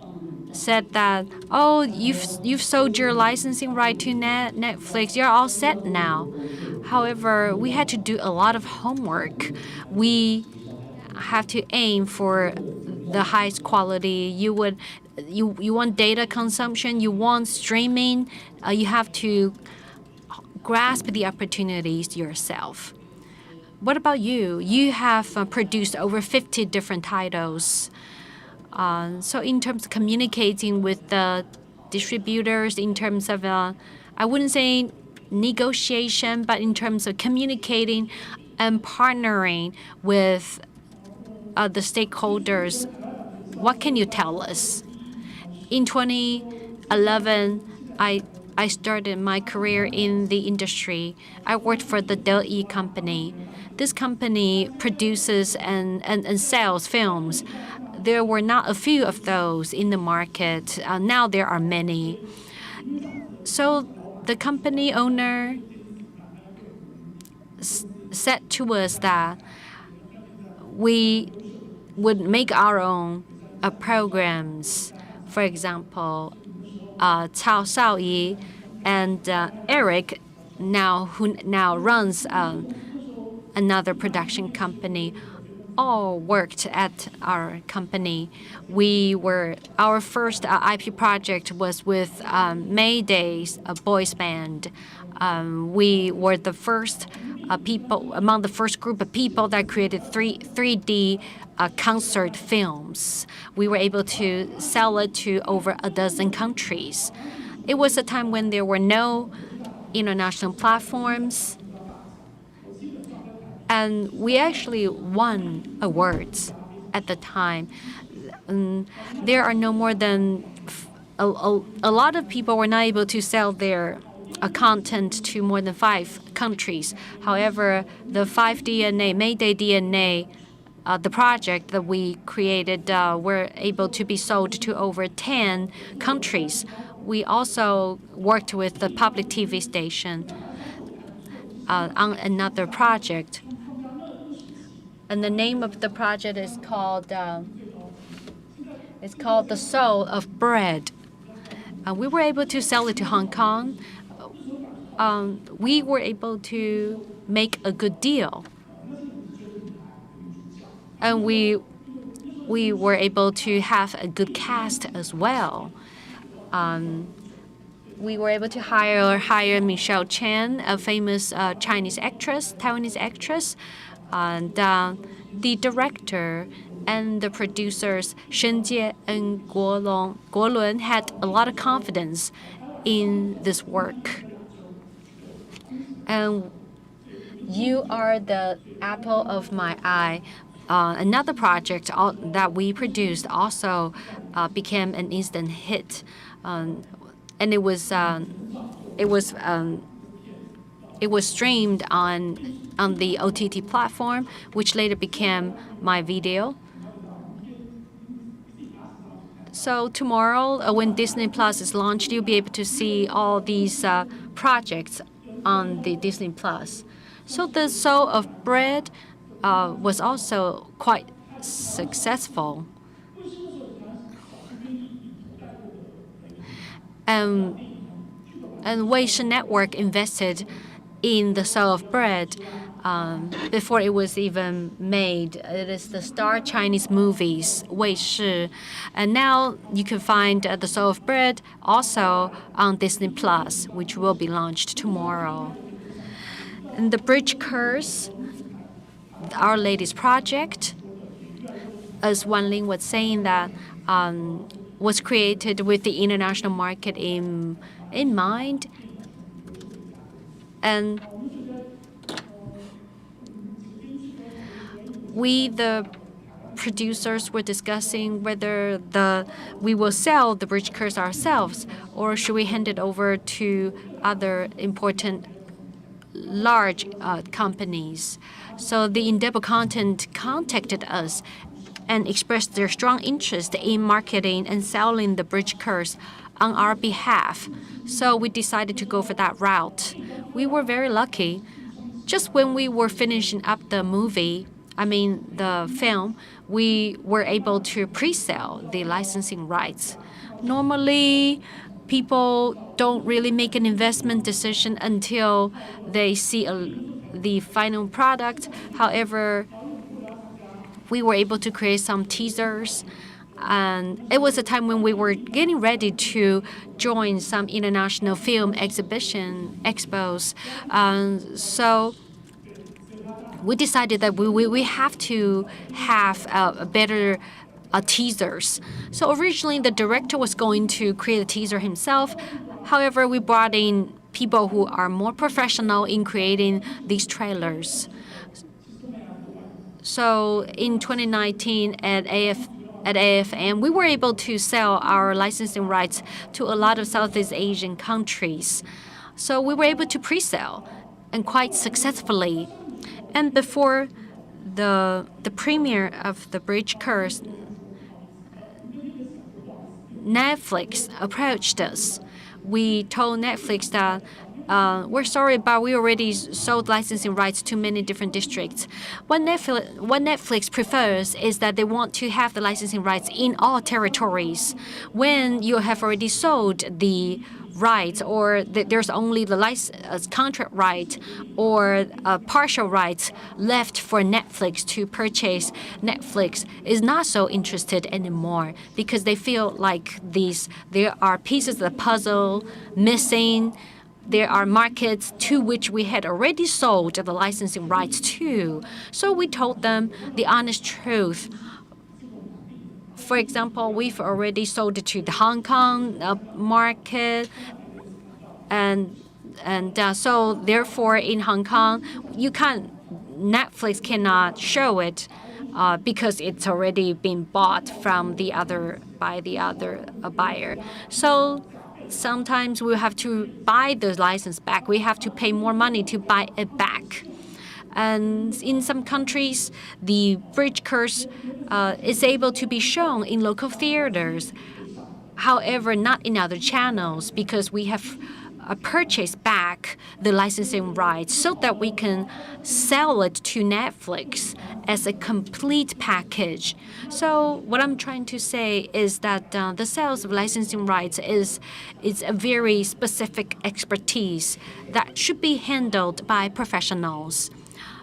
said that, oh, you've sold your licensing right to Netflix. You're all set now. However, we had to do a lot of homework. We have to aim for the highest quality. You want data consumption. You want streaming. You have to grasp the opportunities yourself. What about you? You have produced over 50 different titles. So in terms of communicating with the distributors, in terms of, I wouldn't say negotiation, but in terms of communicating and partnering with the stakeholders, what can you tell us? In 2011, I started my career in the industry. I worked for the Deli company. This company produces and sells films. There were not a few of those in the market. Now there are many. So the company owner said to us that we would make our own programs. For example, Cao Shaoyi and Eric, who now runs another production company, all worked at our company. Our first IP project was with Mayday's boys band. We were the first among the first group of people that created 3D concert films. We were able to sell it to over a dozen countries. It was a time when there were no international platforms. And we actually won awards at the time. There are no more than a lot of people were not able to sell their content to more than 5 countries. However, the 5DNA, Mayday DNA, the project that we created were able to be sold to over 10 countries. We also worked with the public TV station on another project. And the name of the project is called The Soul of Bread. We were able to sell it to Hong Kong. We were able to make a good deal. And we were able to have a good cast as well. We were able to hire Michelle Chen, a famous Taiwanese actress, and the director and the producers Shen Jie and Guo Lun had a lot of confidence in this work. And you are the apple of my eye. Another project that we produced also became an instant hit, and it was streamed on the OTT platform, which later became My Video. So tomorrow, when Disney Plus is launched, you'll be able to see all these projects on the Disney Plus. So The Soul of Bread was also quite successful. And Weishi Network invested in The Soul of Bread before it was even made. It is the Star Chinese Movies, Weishi. And now you can find The Soul of Bread also on Disney Plus, which will be launched tomorrow. And The Bridge Curse, Our Lady's Project, as Wan Ling was saying that was created with the international market in mind. And we, the producers, were discussing whether we will sell the bridge curse ourselves or should we hand it over to other important large companies. So the Endeavor Content contacted us and expressed their strong interest in marketing and selling the bridge curse on our behalf. So we decided to go for that route. We were very lucky. Just when we were finishing up the film, we were able to pre-sell the licensing rights. Normally, people don't really make an investment decision until they see the final product. However, we were able to create some teasers. And it was a time when we were getting ready to join some international film expos. So we decided that we have to have a better teasers. So originally, the director was going to create a teaser himself. However, we brought in people who are more professional in creating these trailers. So in 2019 at AFM, we were able to sell our licensing rights to a lot of Southeast Asian countries. So we were able to pre-sell, and quite successfully. And before the premiere of The Bridge Curse, Netflix approached us. We told Netflix that we're sorry, but we already sold licensing rights to many different districts. What Netflix prefers is that they want to have the licensing rights in all territories. When you have already sold the rights, or there's only the contract right or partial rights left for Netflix to purchase, Netflix is not so interested anymore because they feel like there are pieces of the puzzle missing. There are markets to which we had already sold the licensing rights to. So we told them the honest truth. For example, we've already sold it to the Hong Kong market, and so therefore in Hong Kong, Netflix cannot show it because it's already been bought by the other buyer. So sometimes we have to buy the license back. We have to pay more money to buy it back. And in some countries, the Bridge Curse is able to be shown in local theaters. However, not in other channels because we have purchased back the licensing rights so that we can sell it to Netflix as a complete package. So what I'm trying to say is that the sales of licensing rights is a very specific expertise that should be handled by professionals.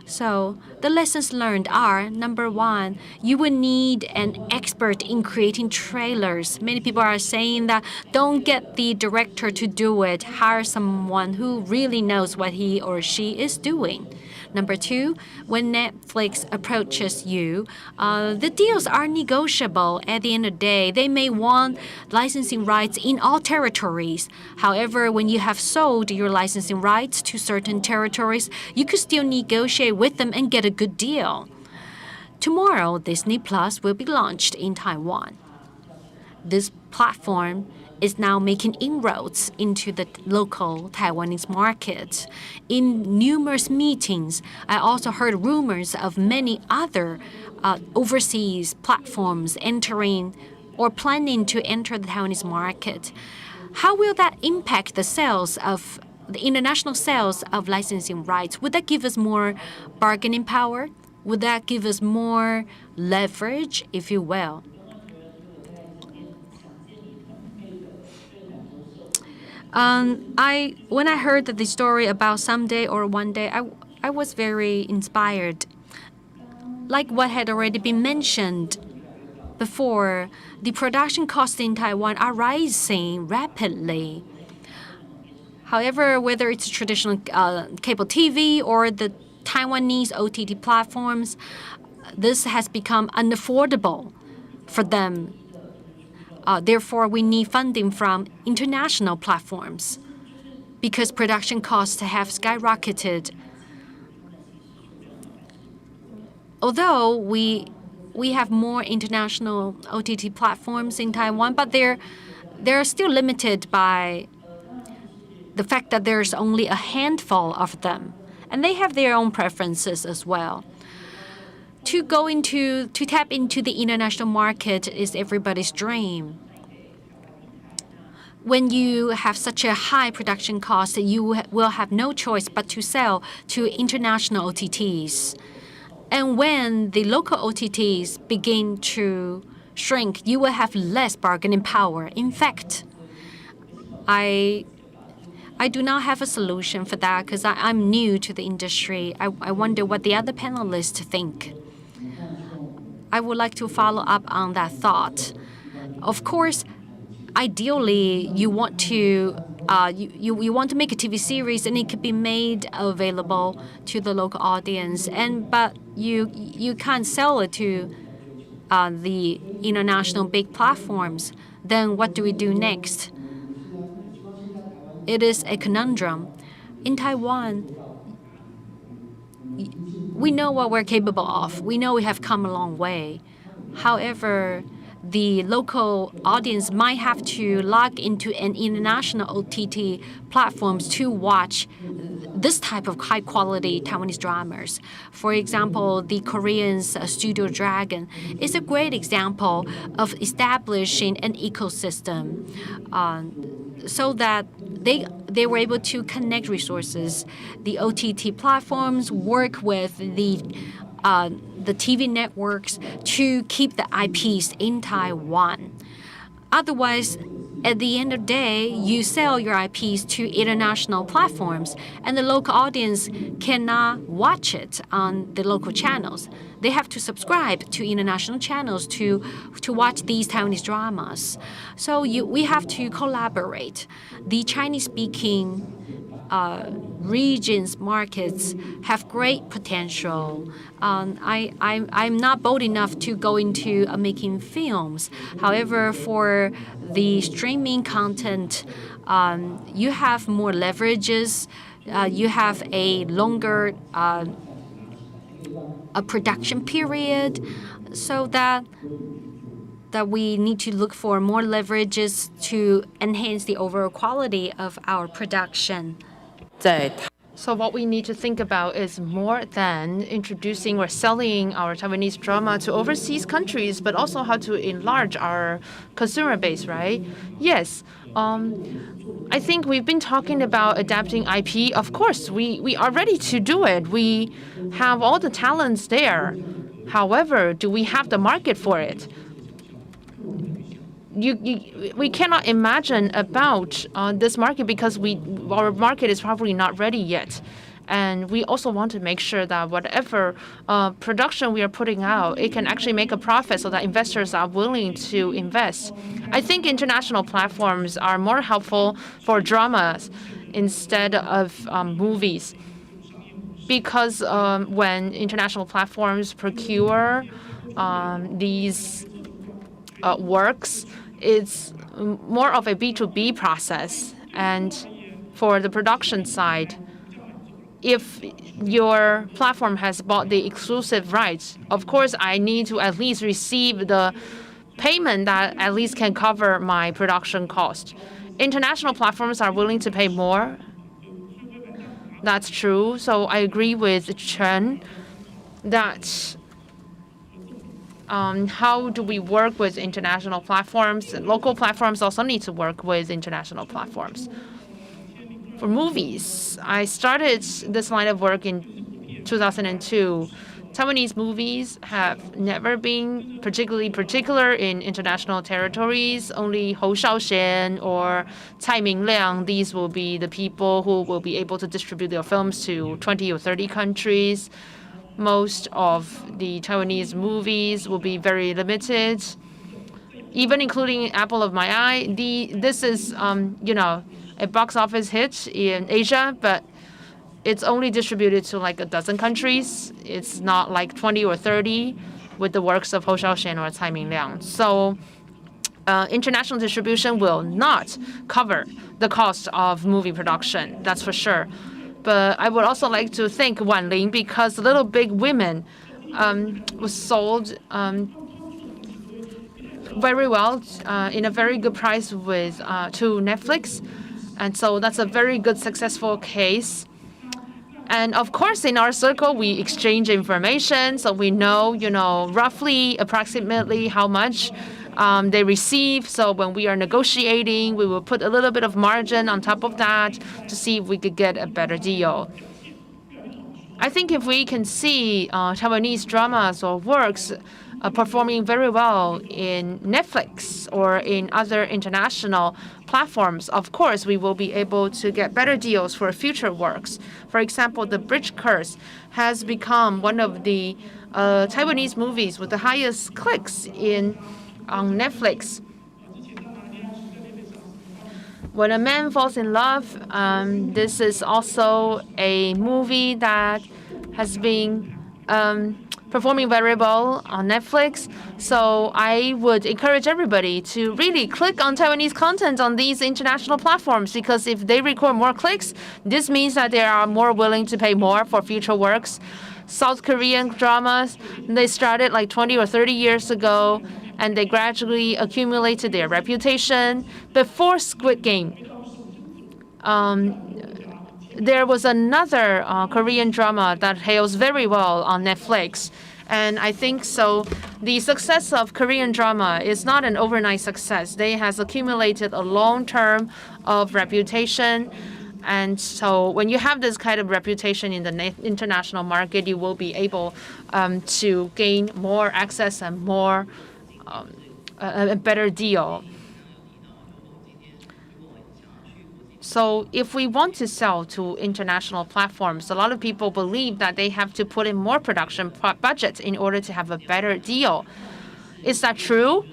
So the lessons learned are, number one, you will need an expert in creating trailers. Many people are saying that don't get the director to do it. Hire someone who really knows what he or she is doing. Number two, when Netflix approaches you, the deals are negotiable. At the end of the day, they may want licensing rights in all territories. However, when you have sold your licensing rights to certain territories, you could still negotiate with them and get a good deal. Tomorrow, Disney Plus will be launched in Taiwan. This platform is now making inroads into the local Taiwanese market. In numerous meetings, I also heard rumors of many other overseas platforms entering or planning to enter the Taiwanese market. How will that impact the international sales of licensing rights? Would that give us more bargaining power? Would that give us more leverage, if you will? When I heard the story about someday or one day, I was very inspired. Like what had already been mentioned before, the production costs in Taiwan are rising rapidly. However, whether it's traditional cable TV or the Taiwanese OTT platforms, this has become unaffordable for them. Therefore, we need funding from international platforms because production costs have skyrocketed. Although we have more international OTT platforms in Taiwan, but they're still limited by the fact that there's only a handful of them, and they have their own preferences as well. To tap into the international market is everybody's dream. When you have such a high production cost, you will have no choice but to sell to international OTTs. And when the local OTTs begin to shrink, you will have less bargaining power. In fact, I do not have a solution for that because I'm new to the industry. I wonder what the other panelists think. I would like to follow up on that thought. Of course, ideally, you want to you want to make a TV series and it could be made available to the local audience, but you can't sell it to the international big platforms. Then what do we do next? It is a conundrum. In Taiwan, we know what we're capable of. We know we have come a long way. However, the local audience might have to log into an international OTT platforms to watch this type of high-quality Taiwanese dramas. For example, the Koreans' Studio Dragon is a great example of establishing an ecosystem so that they were able to connect resources. The OTT platforms work with the TV networks to keep the IPs in Taiwan. Otherwise, at the end of the day, you sell your IPs to international platforms, and the local audience cannot watch it on the local channels. They have to subscribe to international channels to watch these Taiwanese dramas. So we have to collaborate. The Chinese-speaking regions, markets have great potential. I'm not bold enough to go into making films. However, for the streaming content, you have more leverages. You have a longer a production period, so that we need to look for more leverages to enhance the overall quality of our production. So what we need to think about is more than introducing or selling our Taiwanese drama to overseas countries, but also how to enlarge our consumer base, right? Yes. I think we've been talking about adapting IP. Of course, we are ready to do it. We have all the talents there. However, do we have the market for it? We cannot imagine about this market because our market is probably not ready yet. And we also want to make sure that whatever production we are putting out, it can actually make a profit so that investors are willing to invest. I think international platforms are more helpful for dramas instead of movies. Because when international platforms procure these works, it's more of a B2B process. And for the production side, if your platform has bought the exclusive rights, of course, I need to at least receive the payment that at least can cover my production cost. International platforms are willing to pay more. That's true. So I agree with Chen that how do we work with international platforms? Local platforms also need to work with international platforms. For movies, I started this line of work in 2002. Taiwanese movies have never been particularly particular in international territories. Only Hou Shaoxian or Cai Mingliang, these will be the people who will be able to distribute their films to 20 or 30 countries. Most of the Taiwanese movies will be very limited, even including Apple of My Eye. This is, a box office hit in Asia, but it's only distributed to like a dozen countries. It's not like 20 or 30 with the works of Hou Shaoxian or Cai Mingliang. So international distribution will not cover the cost of movie production. That's for sure. But I would also like to thank Wan Ling because Little Big Women was sold very well in a very good price with to Netflix, and so that's a very good successful case. And of course, in our circle, we exchange information, so we know, roughly, approximately how much they receive. So when we are negotiating, we will put a little bit of margin on top of that to see if we could get a better deal. I think if we can see Taiwanese dramas or works performing very well in Netflix or in other international platforms, of course, we will be able to get better deals for future works. For example, The Bridge Curse has become one of the Taiwanese movies with the highest clicks on Netflix. When a Man Falls in Love, this is also a movie that has been performing very well on Netflix. So I would encourage everybody to really click on Taiwanese content on these international platforms, because if they record more clicks, this means that they are more willing to pay more for future works. South Korean dramas, they started like 20 or 30 years ago, and they gradually accumulated their reputation. Before Squid Game, there was another Korean drama that hails very well on Netflix. And I think so. The success of Korean drama is not an overnight success. They has accumulated a long term of reputation. And so when you have this kind of reputation in the international market, you will be able to gain more access and more a better deal. So if we want to sell to international platforms, a lot of people believe that they have to put in more production budget in order to have a better deal. Is that true?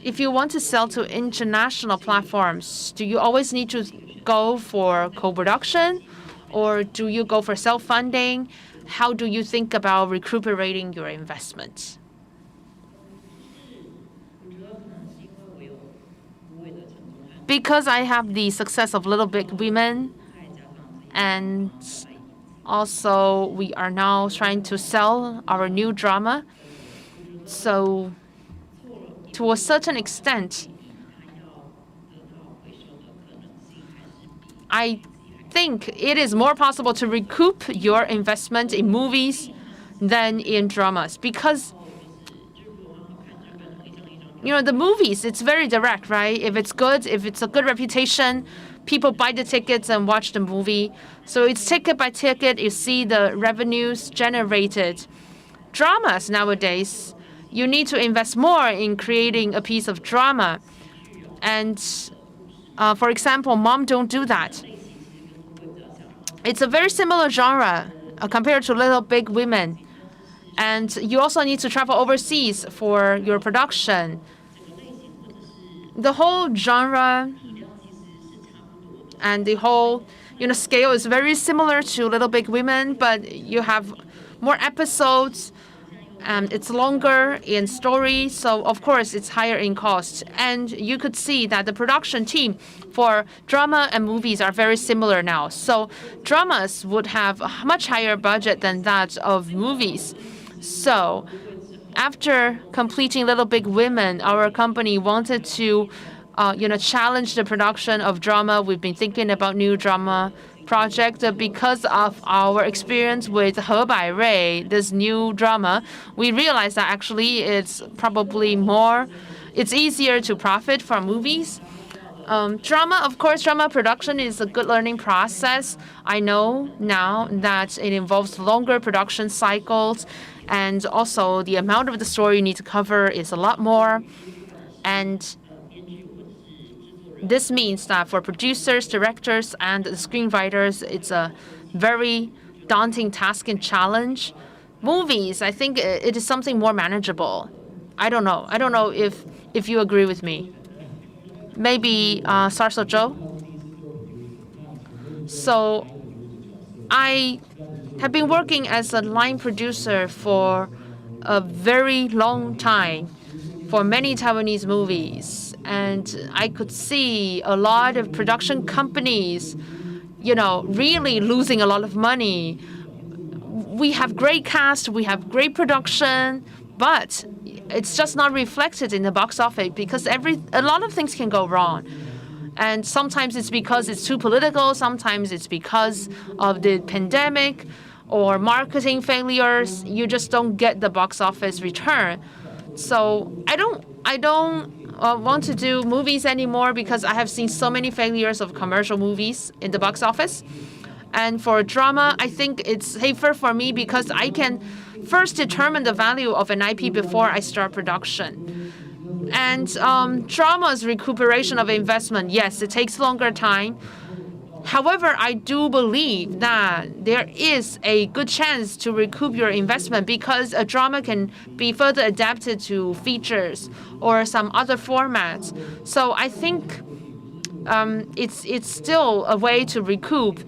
If you want to sell to international platforms, do you always need to go for co-production, or do you go for self-funding? How do you think about recuperating your investments? Because I have the success of Little Big Women, and also we are now trying to sell our new drama. So to a certain extent, I think it is more possible to recoup your investment in movies than in dramas, because the movies, it's very direct, right? If it's good, if it's a good reputation, people buy the tickets and watch the movie. So it's ticket by ticket. You see the revenues generated. Dramas nowadays, you need to invest more in creating a piece of drama. And for example, Mom Don't Do That. It's a very similar genre compared to Little Big Women. And you also need to travel overseas for your production. The whole genre and the whole scale is very similar to Little Big Women, but you have more episodes. It's longer in story, so of course it's higher in cost. And you could see that the production team for drama and movies are very similar now. So dramas would have a much higher budget than that of movies. So after completing Little Big Women, our company wanted to challenge the production of drama. We've been thinking about new drama project because of our experience with He Bai Rui, this new drama. We realized that actually it's easier to profit from movies. Drama production is a good learning process. I know now that it involves longer production cycles, and also the amount of the story you need to cover is a lot more. And this means that for producers, directors, and screenwriters, it's a very daunting task and challenge. Movies, I think it is something more manageable. I don't know. I don't know if you agree with me. Maybe Sarso Zhou? So I have been working as a line producer for a very long time. for many Taiwanese movies. And I could see a lot of production companies, really losing a lot of money. We have great cast, we have great production, but it's just not reflected in the box office because a lot of things can go wrong. And sometimes it's because it's too political, sometimes it's because of the pandemic or marketing failures. You just don't get the box office return. So I don't want to do movies anymore because I have seen so many failures of commercial movies in the box office. And for drama, I think it's safer for me because I can first determine the value of an IP before I start production. And drama's recuperation of investment, yes, it takes longer time. However, I do believe that there is a good chance to recoup your investment because a drama can be further adapted to features or some other formats. So I think it's still a way to recoup.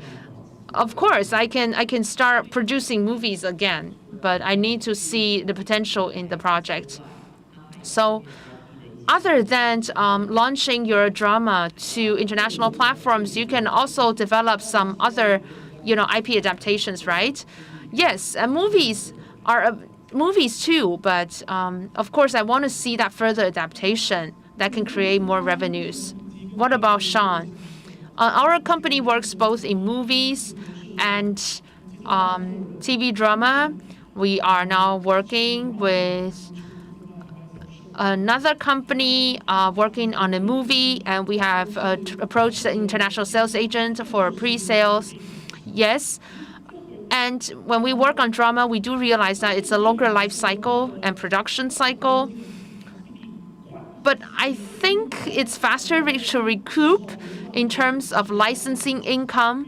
Of course, I can start producing movies again, but I need to see the potential in the project. So other than launching your drama to international platforms, you can also develop some other, IP adaptations, right? Yes, movies are movies too, but of course, I want to see that further adaptation that can create more revenues. What about Sean? Our company works both in movies and TV drama. We are now working with another company working on a movie, and we have approached the international sales agent for pre-sales. Yes. And when we work on drama, we do realize that it's a longer life cycle and production cycle. But I think it's faster to recoup in terms of licensing income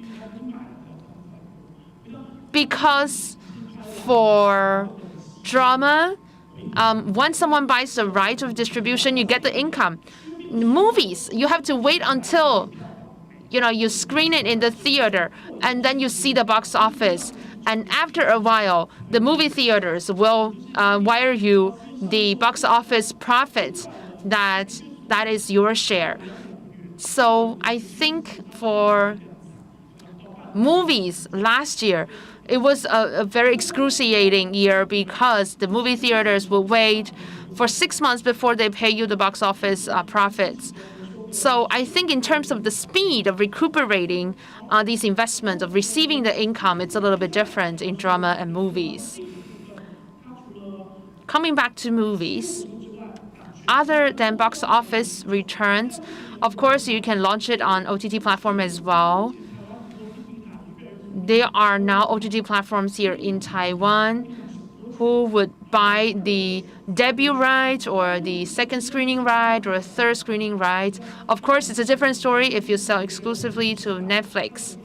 because for drama, once someone buys the right of distribution, you get the income. Movies, you have to wait until you screen it in the theater and then you see the box office. And after a while, the movie theaters will wire you the box office profits that is your share. So I think for movies last year, it was a very excruciating year because the movie theaters will wait for 6 months before they pay you the box office profits. So I think in terms of the speed of recuperating these investments, of receiving the income, it's a little bit different in drama and movies. Coming back to movies, other than box office returns, of course, you can launch it on OTT platform as well. There are now OTT platforms here in Taiwan who would buy the debut right or the second screening right or a third screening right. Of course, it's a different story if you sell exclusively to Netflix.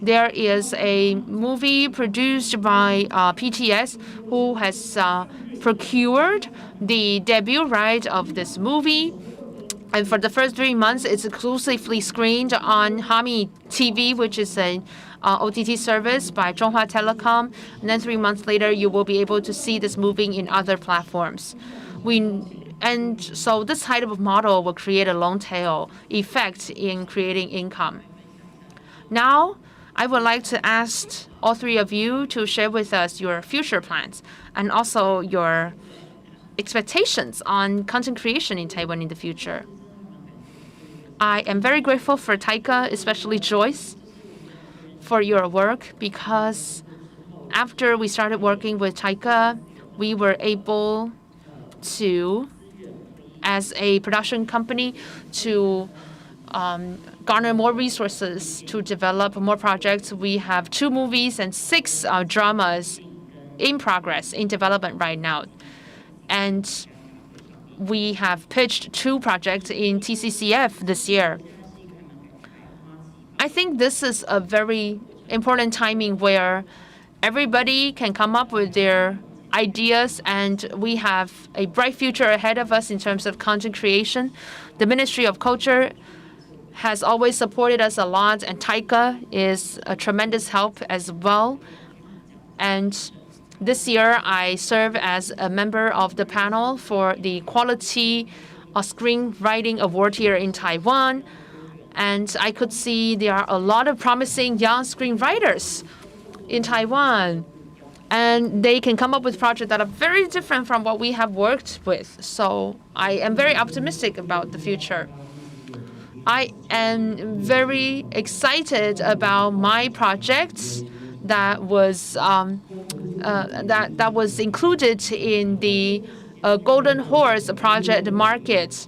There is a movie produced by PTS who has procured the debut right of this movie. And for the first 3 months, it's exclusively screened on Hami TV, which is an OTT service by Zhonghua Telecom. And then 3 months later, you will be able to see this movie in other platforms. And so this type of model will create a long tail effect in creating income. Now, I would like to ask all three of you to share with us your future plans and also your expectations on content creation in Taiwan in the future. I am very grateful for Taika, especially Joyce, for your work because after we started working with Taika, we were able to, as a production company, to garner more resources to develop more projects. We have 2 movies and 6 dramas in progress, in development right now. And we have pitched 2 projects in TCCF this year. I think this is a very important timing where everybody can come up with their ideas, and we have a bright future ahead of us in terms of content creation. The Ministry of Culture has always supported us a lot, and Taika is a tremendous help as well. And This year, I serve as a member of the panel for the Quality Screenwriting Award here in Taiwan. And I could see there are a lot of promising young screenwriters in Taiwan. And they can come up with projects that are very different from what we have worked with. So I am very optimistic about the future. I am very excited about my projects that was included in the Golden Horse Project Market.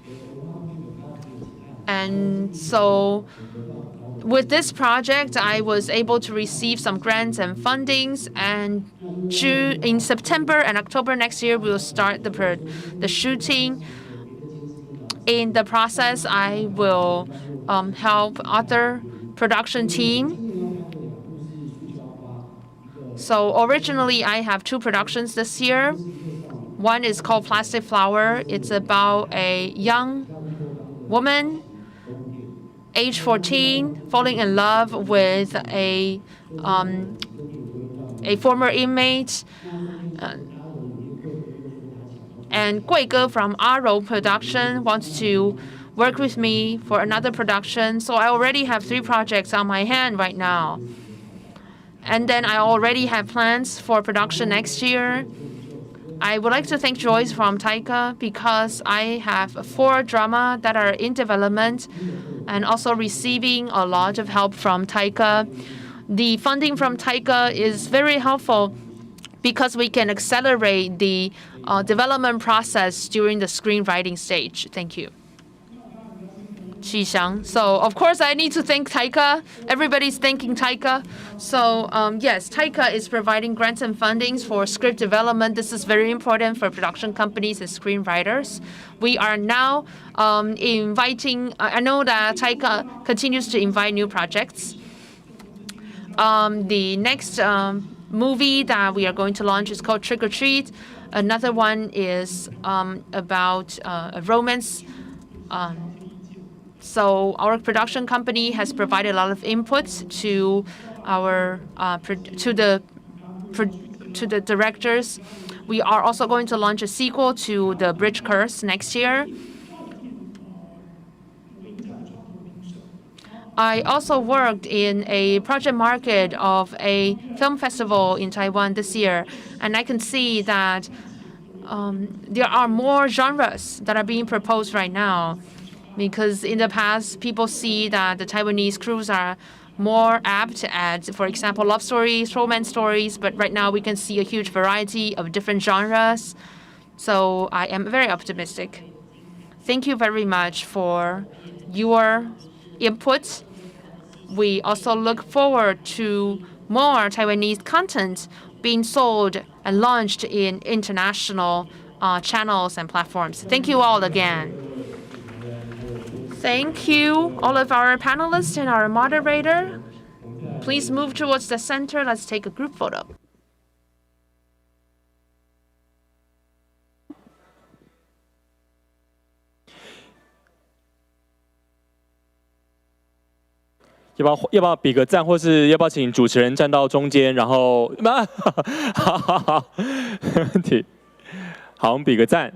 And so with this project, I was able to receive some grants and fundings. And in September and October next year, we will start the shooting. In the process, I will help other production team. So originally, I have 2 productions this year. One is called Plastic Flower. It's about a young woman, age 14, falling in love with a former inmate. And Guige from Aro Production wants to work with me for another production. So I already have 3 projects on my hand right now. And then I already have plans for production next year. I would like to thank Joyce from Taika because I have 4 drama that are in development and also receiving a lot of help from Taika. The funding from Taika is very helpful because we can accelerate the development process during the screenwriting stage. Thank you. Qi-xiang. So, of course, I need to thank Taika. Everybody's thanking Taika. So, yes, Taika is providing grants and fundings for script development. This is very important for production companies and screenwriters. We are now inviting, I know that Taika continues to invite new projects. The next movie that we are going to launch is called Trick or Treat. Another one is about a romance. So our production company has provided a lot of inputs to our to the directors. We are also going to launch a sequel to The Bridge Curse next year. I also worked in a project market of a film festival in Taiwan this year, and I can see that there are more genres that are being proposed right now. Because in the past, people see that the Taiwanese crews are more apt at, for example, love stories, romance stories. But right now, we can see a huge variety of different genres. So I am very optimistic. Thank you very much for your input. We also look forward to more Taiwanese content being sold and launched in international channels and platforms. Thank you all again. Thank you, all of our panelists and our moderator. Please move towards the center. Let's take a group photo.要不要比个赞，或是要不要请主持人站到中间，然后好，没问题。好，我们比个赞。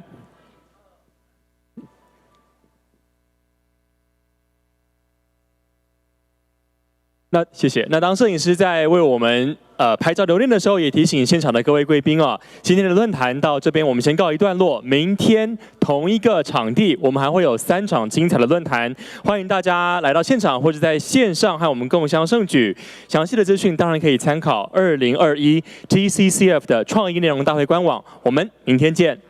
那谢谢。那当摄影师在为我们拍照留念的时候，也提醒现场的各位贵宾啊，今天的论坛到这边我们先告一段落。明天同一个场地，我们还会有3场精彩的论坛，欢迎大家来到现场或者在线上和我们共襄盛举。详细的资讯当然可以参考2021 TCCF 的创意内容大会官网。我们明天见。